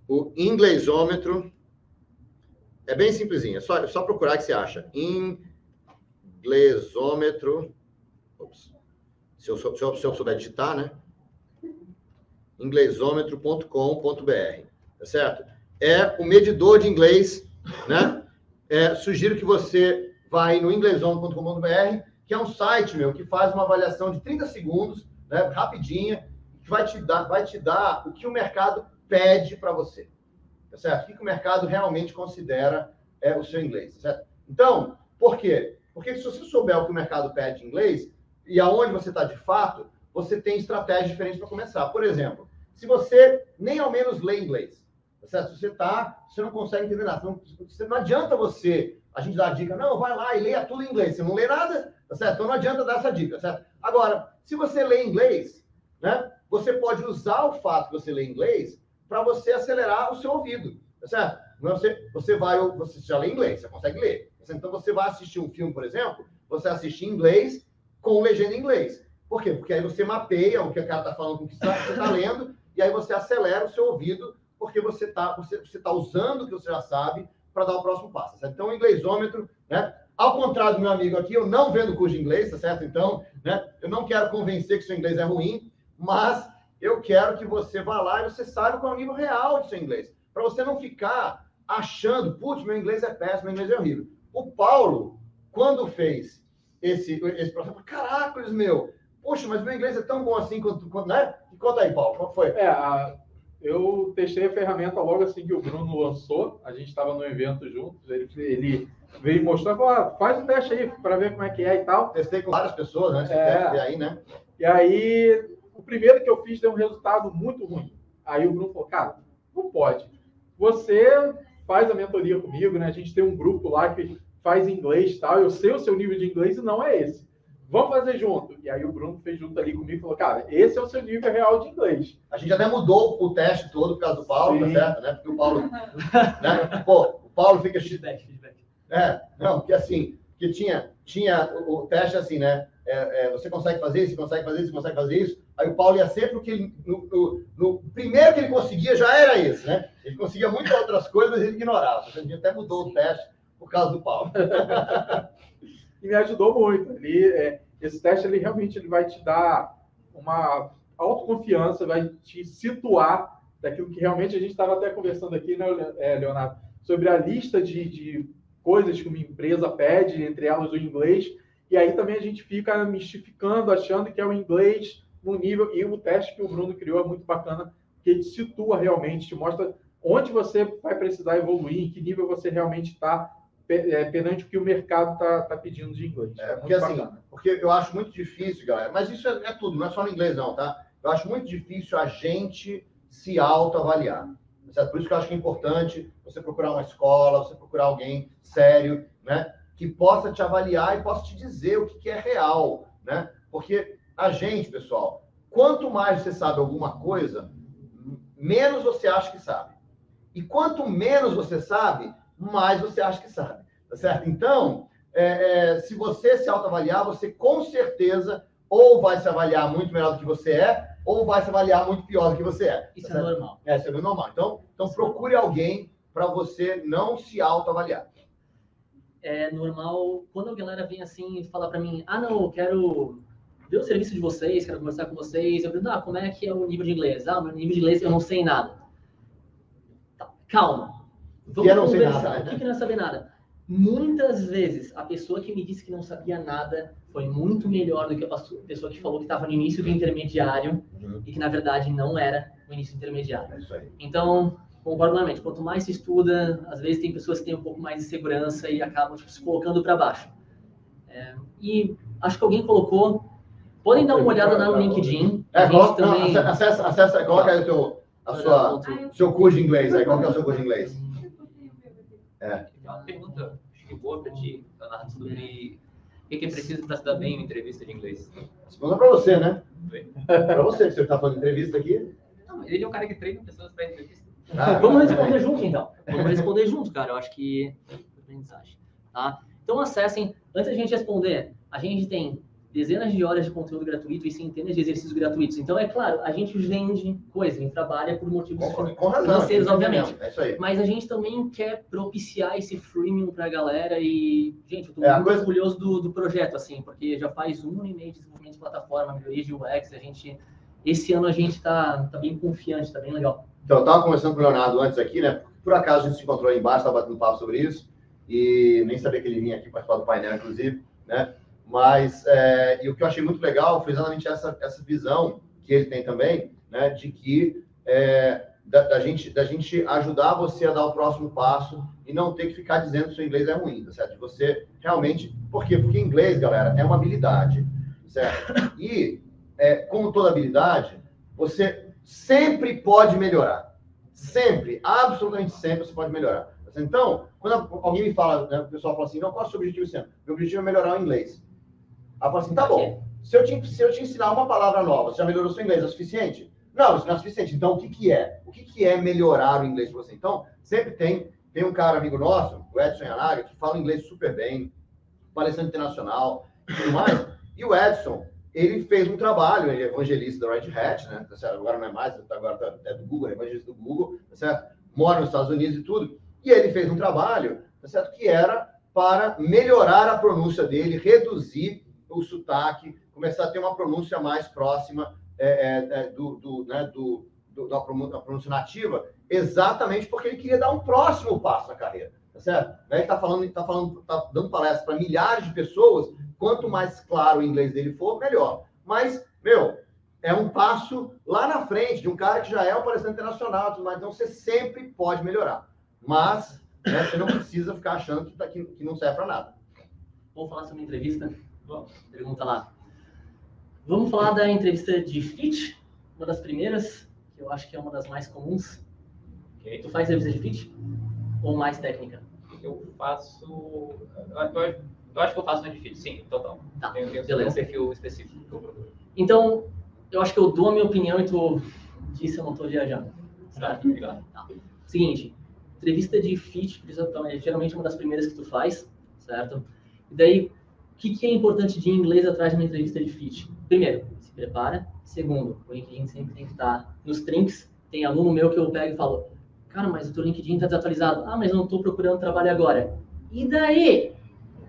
O Inglesômetro é bem simplesinho, é só procurar que você acha. Inglesômetro. Ops. Se eu souber digitar, né? Inglesômetro.com.br, tá certo? É o medidor de inglês, né? Sugiro que você vá no inglesômetro.com.br, que é um site, meu, que faz uma avaliação de 30 segundos, né? Rapidinha, que vai te dar o que o mercado pede para você, tá certo? O que o mercado realmente considera o seu inglês, tá certo? Então, por quê? Porque se você souber o que o mercado pede em inglês e aonde você está de fato, você tem estratégias diferentes para começar. Por exemplo, se você nem ao menos lê inglês, tá certo? Você não consegue entender nada. Não adianta a gente dar a dica, não, vai lá e leia tudo em inglês. Você não lê nada, tá certo? Então não adianta dar essa dica, certo? Agora, se você lê inglês, né, você pode usar o fato que você lê inglês para você acelerar o seu ouvido, tá certo? Você já lê inglês, você consegue ler. Então você vai assistir um filme, por exemplo, você assiste em inglês com legenda em inglês. Por quê? Porque aí você mapeia o que o cara está falando com o que você está lendo, e aí você acelera o seu ouvido, porque você tá usando o que você já sabe para dar o próximo passo. Certo? Então, o inglesômetro, né? Ao contrário do meu amigo aqui, eu não vendo curso de inglês, tá certo? Então, né? Eu não quero convencer que seu inglês é ruim, mas eu quero que você vá lá e você saiba qual é o nível real do seu inglês. Para você não ficar achando, putz, meu inglês é péssimo, meu inglês é horrível. O Paulo, quando fez esse processo, caracoles, meu, poxa, mas meu inglês é tão bom assim quanto, né? E conta aí, Paulo, como foi? Eu testei a ferramenta logo assim que o Bruno lançou. A gente estava no evento juntos. Ele veio mostrar, falou, faz um teste aí para ver como é que é e tal. Testei com várias pessoas, né? Você deve ter aí, né? E aí, o primeiro que eu fiz deu um resultado muito ruim. Aí o Bruno falou, cara, não pode. Você faz a mentoria comigo, né? A gente tem um grupo lá que faz inglês e tal. Eu sei o seu nível de inglês e não é esse. Vamos fazer junto. E aí o Bruno fez junto ali comigo e falou, cara, esse é o seu nível real de inglês. A gente até mudou o teste todo por causa do Paulo, tá certo? Né? Porque o Paulo... né? Pô, o Paulo fica... Feedback. Não, porque assim, que tinha o teste assim, né? Você consegue fazer isso, consegue fazer isso, consegue fazer isso. Aí o Paulo ia sempre no primeiro que ele conseguia já era isso, né? Ele conseguia muitas outras coisas, mas ele ignorava. A gente até mudou o teste por causa do Paulo. E me ajudou muito. Esse teste realmente vai te dar uma autoconfiança, vai te situar daquilo que realmente a gente estava até conversando aqui, né, Leonardo, sobre a lista de coisas que uma empresa pede, entre elas o inglês, e aí também a gente fica mistificando, achando que é o inglês no nível, e o teste que o Bruno criou é muito bacana, porque ele te situa realmente, te mostra onde você vai precisar evoluir, em que nível você realmente está perante o que o mercado está pedindo de inglês. Porque assim, porque eu acho muito difícil, galera, mas isso é tudo, não é só no inglês não, tá? Eu acho muito difícil a gente se autoavaliar. Certo? Por isso que eu acho que é importante você procurar uma escola, você procurar alguém sério, né? Que possa te avaliar e possa te dizer o que é real, né? Porque a gente, pessoal, quanto mais você sabe alguma coisa, menos você acha que sabe. E quanto menos você sabe, mais você acha que sabe, tá certo? Então, se você se autoavaliar, você com certeza ou vai se avaliar muito melhor do que você é, ou vai se avaliar muito pior do que você é. Isso tá é normal. Isso é normal. Então procure alguém para você não se autoavaliar. É normal, quando a galera vem assim e fala para mim, não, eu quero ver o serviço de vocês, quero conversar com vocês, eu pergunto, como é que é o nível de inglês? Meu nível de inglês eu não sei nada. Tá, calma. Vamos conversar. O que não é saber nada? Muitas vezes, a pessoa que me disse que não sabia nada foi muito melhor do que a pessoa que falou que estava no início do intermediário e que, na verdade, não era no início do intermediário. É isso aí. Então, concordo plenamente. Quanto mais se estuda, às vezes tem pessoas que têm um pouco mais de segurança e acabam se colocando para baixo. E acho que alguém colocou. Podem dar uma olhada lá no LinkedIn. Coloca aí o seu curso de inglês aí. Qual que é o seu curso de inglês? Uma pergunta, acho que boa para ti, Leonardo, sobre o que é preciso para se dar bem em entrevista de inglês. Responda para você, né? Para você, que você está falando de entrevista aqui. Não, mas ele é um cara que treina pessoas para entrevista. Vamos responder junto, então. Vamos responder junto, cara. Eu acho que aprendizagem, tá? Então acessem. Antes da gente responder, a gente tem dezenas de horas de conteúdo gratuito e centenas de exercícios gratuitos. Então, é claro, a gente vende coisa, a gente trabalha por motivos financeiros, obviamente. É isso aí. Mas a gente também quer propiciar esse freemium pra galera e, gente, eu tô muito orgulhoso do projeto, assim, porque já faz 1 ano e meio de desenvolvimento de plataforma, melhoria de UX, esse ano a gente tá bem confiante, tá bem legal. Então, eu tava conversando com o Leonardo antes aqui, né? Por acaso a gente se encontrou aí embaixo, tava batendo papo sobre isso, e nem sabia que ele vinha aqui participar do painel, inclusive, né? Mas e o que eu achei muito legal foi exatamente essa visão que ele tem também, né, de que da gente ajudar você a dar o próximo passo e não ter que ficar dizendo que o seu inglês é ruim, tá certo? De você realmente... Por quê? Porque inglês, galera, é uma habilidade, certo? E, como toda habilidade, você sempre pode melhorar. Sempre, absolutamente sempre você pode melhorar. Então, quando alguém me fala, né, o pessoal fala assim, não, qual é o seu objetivo esse ano? Meu objetivo é melhorar o inglês. Aí eu falo assim, tá bom, se eu te ensinar uma palavra nova, você já melhorou o seu inglês, é o suficiente? Não, isso não é suficiente. Então, o que é? O que é melhorar o inglês para você? Então, sempre tem um cara amigo nosso, o Edson Yanaga, que fala inglês super bem, palestrante internacional e tudo mais. E o Edson, ele fez um trabalho, ele é evangelista da Red Hat, né? Tá certo? Agora não é mais, agora é do Google, é evangelista do Google, tá certo? Mora nos Estados Unidos e tudo. E ele fez um trabalho, tá certo? Que era para melhorar a pronúncia dele, reduzir o sotaque, começar a ter uma pronúncia mais próxima da pronúncia nativa, exatamente porque ele queria dar um próximo passo na carreira, tá certo? Ele está dando palestra para milhares de pessoas, quanto mais claro o inglês dele for, melhor. Mas, é um passo lá na frente de um cara que já é um palestrante internacional, tudo mais, então você sempre pode melhorar. Mas, você não precisa ficar achando que não serve para nada. Vamos falar sobre entrevista? Pergunta lá. Vamos falar da entrevista de fit, uma das primeiras, que eu acho que é uma das mais comuns. Okay. Tu faz entrevista de fit? Ou mais técnica? Eu faço... Eu acho que eu faço uma de fit, sim, total. Tá, tenho um perfil específico. Então, eu acho que eu dou a minha opinião e tu disse eu não estou viajando. Certo, obrigado. Tá. Seguinte, entrevista de fit, geralmente é uma das primeiras que tu faz, certo? E daí, o que é importante de inglês atrás de uma entrevista de fit? Primeiro, se prepara. Segundo, o LinkedIn sempre tem que estar nos trinks. Tem aluno meu que eu pego e falo, cara, mas o teu LinkedIn está desatualizado. Ah, mas eu não estou procurando trabalho agora. E daí?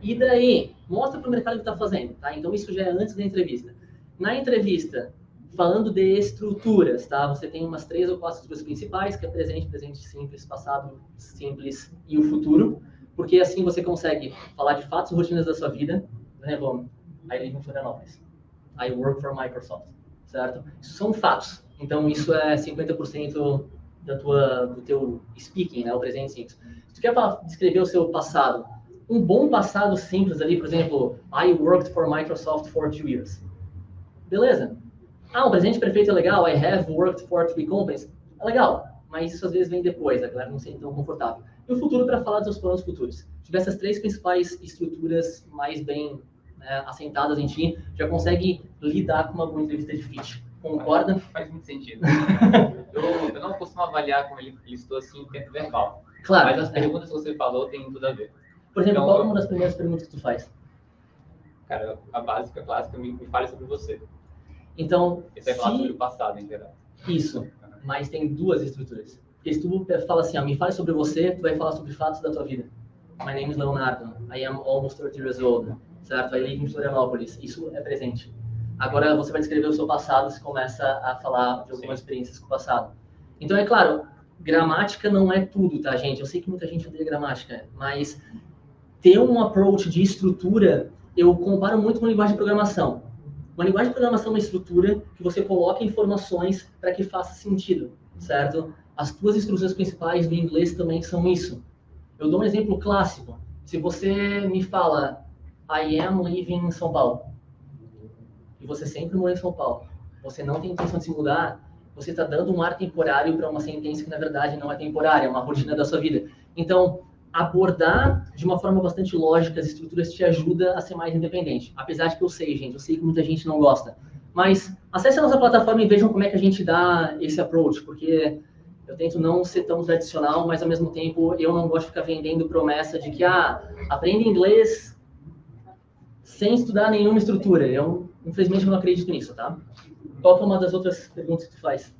E daí? Mostra para o mercado o que está fazendo, tá? Então, isso já é antes da entrevista. Na entrevista, falando de estruturas, tá? Você tem umas 3 ou 4 estruturas principais, que é presente simples, passado simples e o futuro. Porque assim você consegue falar de fatos e rotinas da sua vida. Por exemplo, I live em Florianópolis. I work for Microsoft, certo? Isso são fatos. Então, isso é 50% do teu speaking, né? O presente simples. Se tu quer descrever o seu passado, um bom passado simples ali, por exemplo, I worked for Microsoft for 2 years. Beleza. Ah, um presente perfeito é legal. I have worked for 3 companies. É legal. Mas isso às vezes vem depois, a galera não se sente tão confortável. E o futuro para falar dos seus planos futuros. Se tiver essas 3 principais estruturas mais bem assentadas em ti, já consegue lidar com uma boa entrevista de fit. Concorda? Faz muito sentido. eu não costumo avaliar como ele listou assim em tempo verbal. Claro. Mas as perguntas que você falou têm tudo a ver. Por exemplo, Então, qual é uma das primeiras perguntas que tu faz? Cara, a básica, clássica, me fale sobre você. Então, Você vai falar sobre o passado, em geral. Isso, mas tem 2 estruturas. Porque se tu fala assim, me fale sobre você, tu vai falar sobre fatos da tua vida. My name is Leonardo. I am almost 30 years old. Certo? I live in Florianópolis. Isso é presente. Agora, você vai descrever o seu passado, você começa a falar de algumas experiências com o passado. Então, é claro, gramática não é tudo, tá, gente? Eu sei que muita gente odeia gramática, mas ter um approach de estrutura, eu comparo muito com linguagem de programação. Uma linguagem de programação é uma estrutura que você coloca informações para que faça sentido, certo? As 2 estruturas principais do inglês também são isso. Eu dou um exemplo clássico. Se você me fala, I am living em São Paulo. E você sempre mora em São Paulo. Você não tem intenção de se mudar, você está dando um ar temporário para uma sentença que, na verdade, não é temporária, é uma rotina da sua vida. Então, abordar de uma forma bastante lógica as estruturas te ajuda a ser mais independente. Apesar de que eu sei, gente, eu sei que muita gente não gosta. Mas acesse a nossa plataforma e vejam como é que a gente dá esse approach, porque eu tento não ser tão tradicional, mas, ao mesmo tempo, eu não gosto de ficar vendendo promessa de que, aprenda inglês sem estudar nenhuma estrutura. Eu, infelizmente, não acredito nisso, tá? Qual que é uma das outras perguntas que tu faz?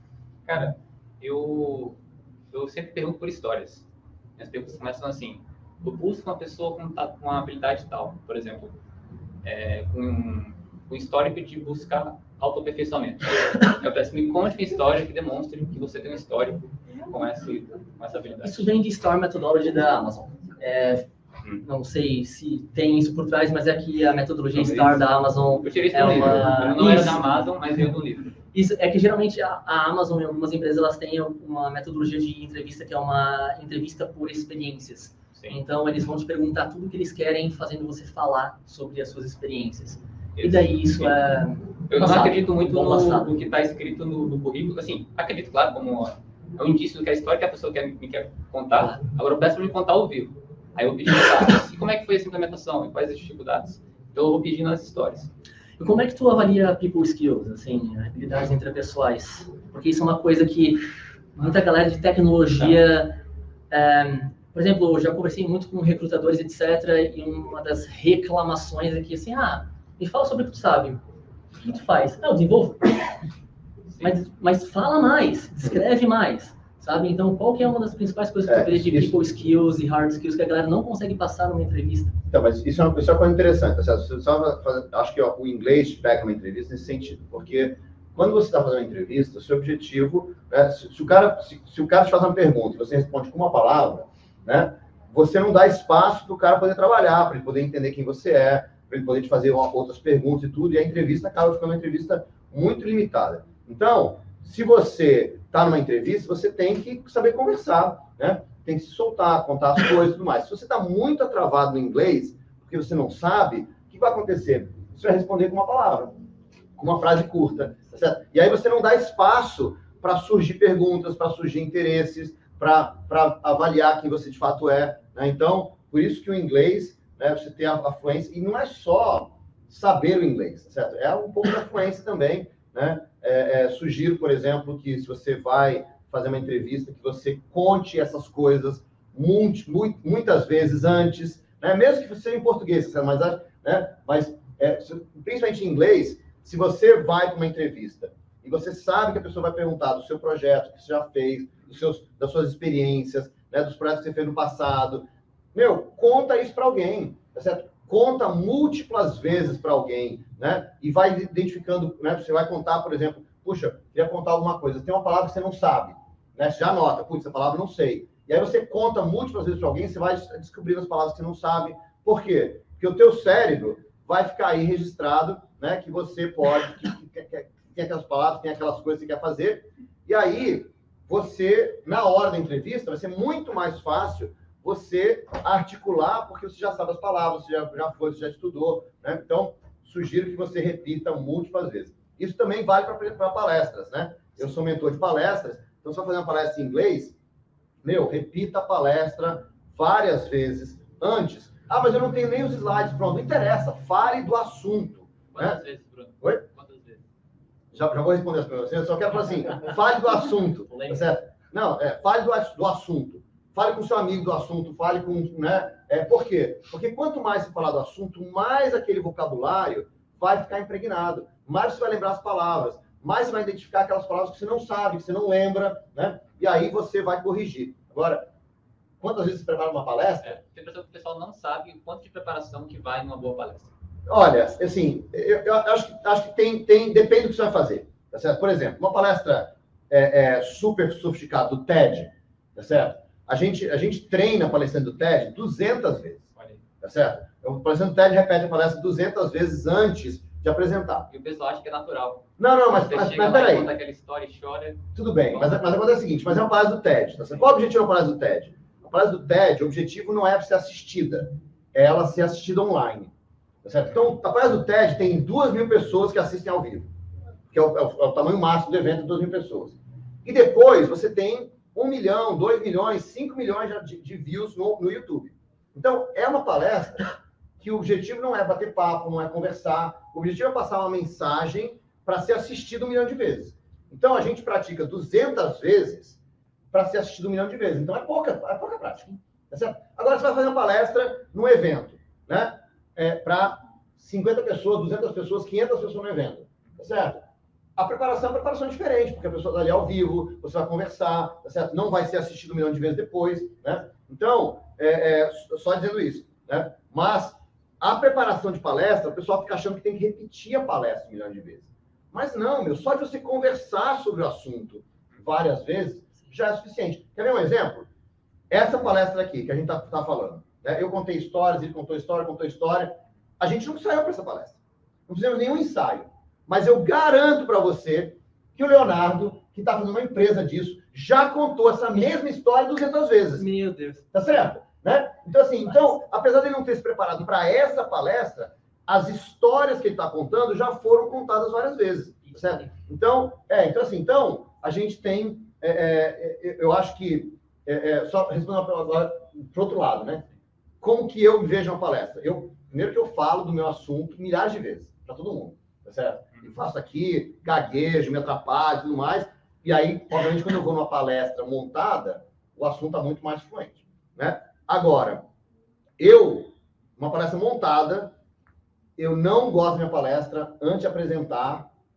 Cara, eu sempre pergunto por histórias. Minhas perguntas começam assim: eu busco uma pessoa com uma habilidade tal, por exemplo, com histórico de buscar autoaperfeiçoamento. Eu peço, me conte uma história que demonstre que você tem um histórico com essa habilidade. Isso vem de Star Methodology da Amazon. Não sei se tem isso por trás, mas é que a metodologia Star da Amazon eu tirei isso do livro. Eu não era da Amazon, mas veio do livro. Isso é que geralmente a Amazon e algumas empresas elas têm uma metodologia de entrevista que é uma entrevista por experiências. Sim. Então eles vão te perguntar tudo o que eles querem, fazendo você falar sobre as suas experiências. E daí isso é... Eu não acredito muito no que está escrito no currículo. Assim, acredito, claro, como é um indício do que é a história que a pessoa me quer contar. Agora eu peço para me contar ao vivo. Aí eu vou pedindo, e como é que foi essa implementação? E quais as dificuldades? Então eu vou pedindo as histórias. E como é que tu avalia people skills, assim, habilidades interpessoais? Porque isso é uma coisa que muita galera de tecnologia... por exemplo, eu já conversei muito com recrutadores, etc. E uma das reclamações é que, assim, me fala sobre o que tu sabe. O que tu faz? Eu desenvolvo. Mas fala mais, escreve mais. Sabe? Então, qual que é uma das principais coisas que eu vejo de people skills e hard skills que a galera não consegue passar numa entrevista? Então, mas isso é uma coisa interessante. Acho que o inglês te pega uma entrevista nesse sentido, porque quando você está fazendo uma entrevista, o seu objetivo, né, se o cara te faz uma pergunta e você responde com uma palavra, né, você não dá espaço para o cara poder trabalhar, para ele poder entender quem você é, para ele poder te fazer outras perguntas e tudo, e a entrevista acaba ficando uma entrevista muito limitada. Então, se você está numa entrevista, você tem que saber conversar, né? Tem que se soltar, contar as coisas e tudo mais. Se você está muito travado no inglês, porque você não sabe, o que vai acontecer? Você vai responder com uma palavra, com uma frase curta, tá certo? E aí você não dá espaço para surgir perguntas, para surgir interesses, para avaliar quem você de fato é, né? Então, por isso que o inglês, né, você tem a fluência, e não é só saber o inglês, tá certo? É um pouco da fluência também, né? Sugiro, por exemplo, que se você vai fazer uma entrevista, que você conte essas coisas muitas vezes antes, né? Mesmo que seja em português, mas principalmente em inglês, se você vai para uma entrevista e você sabe que a pessoa vai perguntar do seu projeto, que você já fez, das suas experiências, né? Dos projetos que você fez no passado, conta isso para alguém, tá certo? Conta múltiplas vezes para alguém, né? E vai identificando, né? Você vai contar, por exemplo, puxa, queria contar alguma coisa, tem uma palavra que você não sabe, né? Você já anota, essa palavra eu não sei. E aí você conta múltiplas vezes para alguém, você vai descobrindo as palavras que você não sabe. Por quê? Porque o teu cérebro vai ficar aí registrado, né? Que você pode, que tem aquelas palavras, tem aquelas coisas que você quer fazer. E aí, você, na hora da entrevista, vai ser muito mais fácil você articular, porque você já sabe as palavras, você você já estudou, né? Então, sugiro que você repita múltiplas vezes. Isso também vale para palestras, né? Eu sou mentor de palestras, então se eu fazer uma palestra em inglês, repita a palestra várias vezes antes. Mas eu não tenho nem os slides pronto. Não interessa, fale do assunto. Quantas vezes, Bruno? Oi? Quantas vezes? Já vou responder as perguntas. Eu só quero falar assim, fale do assunto, tá certo? Não, fale do assunto. Fale com seu amigo do assunto, fale com... né? Por quê? Porque quanto mais você falar do assunto, mais aquele vocabulário vai ficar impregnado. Mais você vai lembrar as palavras. Mais você vai identificar aquelas palavras que você não sabe, que você não lembra, né? E aí você vai corrigir. Agora, quantas vezes você prepara uma palestra? Tem impressão que o pessoal não sabe o quanto de preparação que vai numa boa palestra. Olha, assim, eu acho que depende do que você vai fazer, tá certo? Por exemplo, uma palestra super sofisticada do TED, tá certo? A gente treina a palestrante do TED 200 vezes, tá certo? O palestrante do TED repete a palestra 200 vezes antes de apresentar. E o pessoal acha que é natural. Não, mas peraí. Conta aquela história e chora. Tudo bem, mas acontece o seguinte, mas é uma palestra do TED, tá certo? Qual é o objetivo da palestra do TED? A palestra do TED, o objetivo não é ser assistida, é ela ser assistida online. Tá certo? Então, a palestra do TED tem 2.000 pessoas que assistem ao vivo, que é o tamanho máximo do evento, 2.000 pessoas. E depois você tem 1 milhão, 2 milhões, 5 milhões de views no YouTube. Então, é uma palestra que o objetivo não é bater papo, não é conversar. O objetivo é passar uma mensagem para ser assistido 1 milhão de vezes. Então, a gente pratica 200 vezes para ser assistido 1 milhão de vezes. Então, é pouca prática. Tá certo? Agora, você vai fazer uma palestra num evento, né? Para 50 pessoas, 200 pessoas, 500 pessoas no evento. Tá certo? A preparação é diferente, porque a pessoa está ali ao vivo, você vai conversar, tá certo? Não vai ser assistido 1 milhão de vezes depois, né? Então, só dizendo isso, né? Mas a preparação de palestra, o pessoal fica achando que tem que repetir a palestra 1 milhão de vezes. Mas não, só de você conversar sobre o assunto várias vezes já é suficiente. Quer ver um exemplo? Essa palestra aqui, que a gente tá falando, né? Eu contei histórias, ele contou história. A gente não saiu para essa palestra. Não fizemos nenhum ensaio. Mas eu garanto para você que o Leonardo, que está fazendo uma empresa disso, já contou essa mesma história 200 vezes. Meu Deus. Tá certo? Né? Então, assim, apesar de ele não ter se preparado para essa palestra, as histórias que ele está contando já foram contadas várias vezes. Tá certo? Então, a gente tem... eu acho que... só respondendo agora para outro lado, né? Como que eu vejo uma palestra? Primeiro que eu falo do meu assunto milhares de vezes, para todo mundo. Tá certo? Eu faço aqui, gaguejo, me atrapalho e tudo mais. E aí, obviamente, quando eu vou numa palestra montada, o assunto está muito mais fluente, né? Agora, uma palestra montada, eu não gosto da minha palestra antes de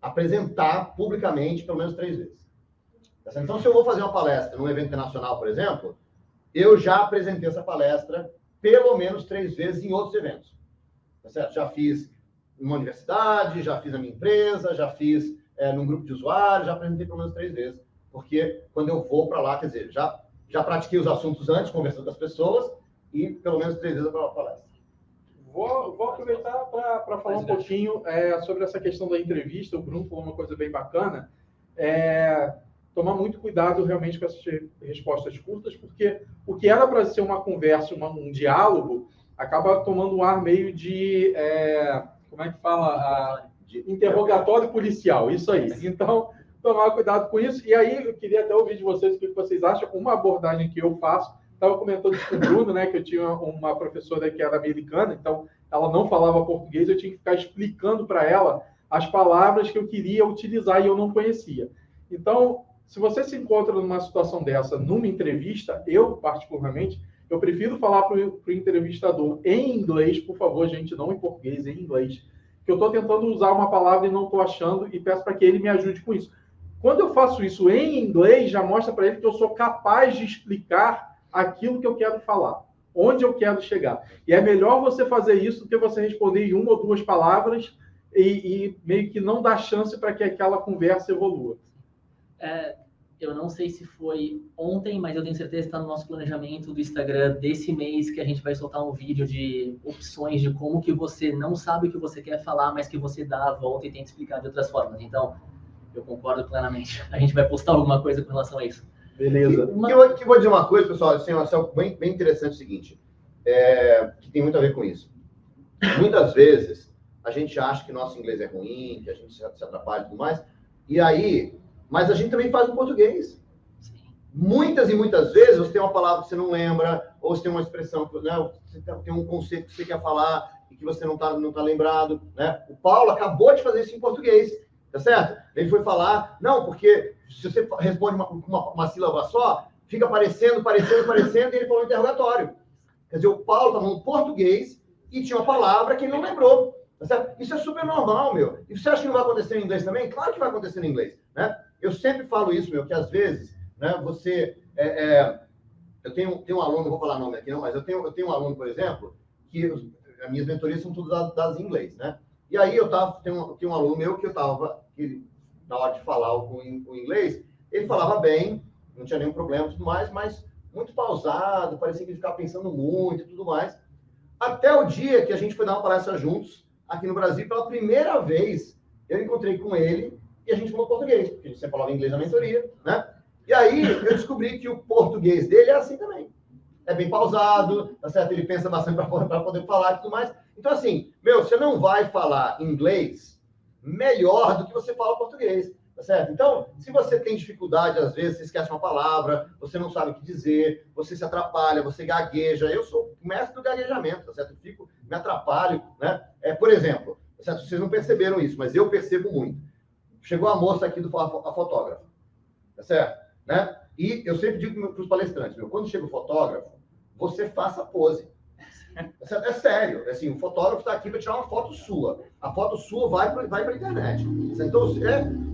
apresentar publicamente pelo menos 3 vezes. Tá certo? Então, se eu vou fazer uma palestra num evento internacional, por exemplo, eu já apresentei essa palestra pelo menos 3 vezes em outros eventos. Tá certo? Já fiz numa universidade, já fiz na minha empresa, já fiz num grupo de usuários, já apresentei pelo menos 3 vezes. Porque quando eu vou para lá, quer dizer, já pratiquei os assuntos antes, conversando com as pessoas, e pelo menos 3 vezes a palestra. Vou aproveitar para falar um pouquinho sobre essa questão da entrevista. O Bruno falou uma coisa bem bacana. Tomar muito cuidado realmente com essas respostas curtas, porque o que era para ser uma conversa, um diálogo, acaba tomando um ar meio de... como é que fala? Interrogatório policial, isso aí. Então, tomar cuidado com isso. E aí, eu queria até ouvir de vocês o que vocês acham. Uma abordagem que eu faço, estava comentando isso com o Bruno, né, que eu tinha uma professora que era americana, então ela não falava português, eu tinha que ficar explicando para ela as palavras que eu queria utilizar e eu não conhecia. Então, se você se encontra numa situação dessa, numa entrevista, eu, particularmente, eu prefiro falar para o entrevistador em inglês, por favor, gente, não em português, em inglês, que eu estou tentando usar uma palavra e não estou achando, e peço para que ele me ajude com isso. Quando eu faço isso em inglês, já mostra para ele que eu sou capaz de explicar aquilo que eu quero falar, onde eu quero chegar. E é melhor você fazer isso do que você responder em 1 ou 2 palavras e meio que não dar chance para que aquela conversa evolua. Eu não sei se foi ontem, mas eu tenho certeza que está no nosso planejamento do Instagram desse mês, que a gente vai soltar um vídeo de opções de como que você não sabe o que você quer falar, mas que você dá a volta e tenta explicar de outras formas. Então, eu concordo plenamente. A gente vai postar alguma coisa com relação a isso. Beleza. Eu vou dizer uma coisa, pessoal, assim, bem interessante, o seguinte, que tem muito a ver com isso. Muitas vezes, a gente acha que nosso inglês é ruim, que a gente se atrapalha e tudo mais, mas a gente também faz o português. Sim. Muitas e muitas vezes você tem uma palavra que você não lembra, ou você tem uma expressão, né, você tem um conceito que você quer falar e que você não tá lembrado, né? O Paulo acabou de fazer isso em português, tá certo? Ele foi falar, não, porque se você responde uma sílaba só, fica parecendo, e ele falou interrogatório. Quer dizer, o Paulo estava falando português e tinha uma palavra que ele não lembrou. Tá certo? Isso é super normal, meu. E você acha que não vai acontecer em inglês também? Claro que vai acontecer em inglês, né? Eu sempre falo isso, meu, que às vezes, né, você... eu tenho um aluno, não vou falar nome aqui não, mas eu tenho um aluno, por exemplo, que as minhas mentorias são todas dadas em inglês, né? E aí tem um aluno meu que na hora de falar o inglês, ele falava bem, não tinha nenhum problema e tudo mais, mas muito pausado, parecia que ele ficava pensando muito e tudo mais. Até o dia que a gente foi dar uma palestra juntos, aqui no Brasil, pela primeira vez, eu encontrei com ele e a gente falou português, porque a gente sempre falava inglês na mentoria, né? E aí eu descobri que o português dele é assim também. É bem pausado, tá certo? Ele pensa bastante para poder falar e tudo mais. Então, assim, você não vai falar inglês melhor do que você fala português, tá certo? Então, se você tem dificuldade, às vezes, você esquece uma palavra, você não sabe o que dizer, você se atrapalha, você gagueja. Eu sou mestre do gaguejamento, tá certo? Me atrapalho, né? Por exemplo, tá certo? Vocês não perceberam isso, mas eu percebo muito. Chegou a moça aqui, a fotógrafa, tá certo? Né? E eu sempre digo para os palestrantes, quando chega o fotógrafo, você faça pose. É sério, assim, o fotógrafo está aqui para tirar uma foto sua. A foto sua vai para a internet. Então,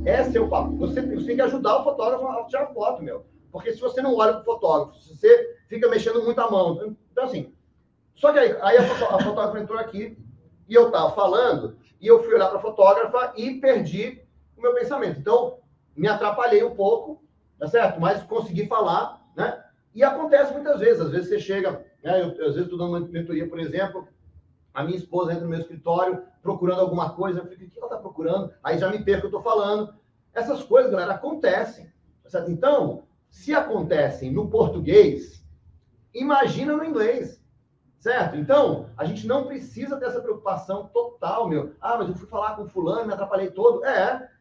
é seu papo. Você tem que ajudar o fotógrafo a tirar foto, Porque se você não olha para o fotógrafo, se você fica mexendo muito a mão. Então, assim, só que aí a fotógrafa entrou aqui e eu estava falando e eu fui olhar para a fotógrafa e perdi o meu pensamento. Então, me atrapalhei um pouco, tá certo? Mas consegui falar, né? E acontece muitas vezes. Às vezes você chega... Eu, às vezes, estou dando uma mentoria, por exemplo, a minha esposa entra no meu escritório procurando alguma coisa, eu fico, o que ela está procurando? Aí já me perco o que eu estou falando. Essas coisas, galera, acontecem. Certo? Então, se acontecem no português, imagina no inglês. Certo? Então, a gente não precisa ter essa preocupação total, mas eu fui falar com fulano, me atrapalhei todo.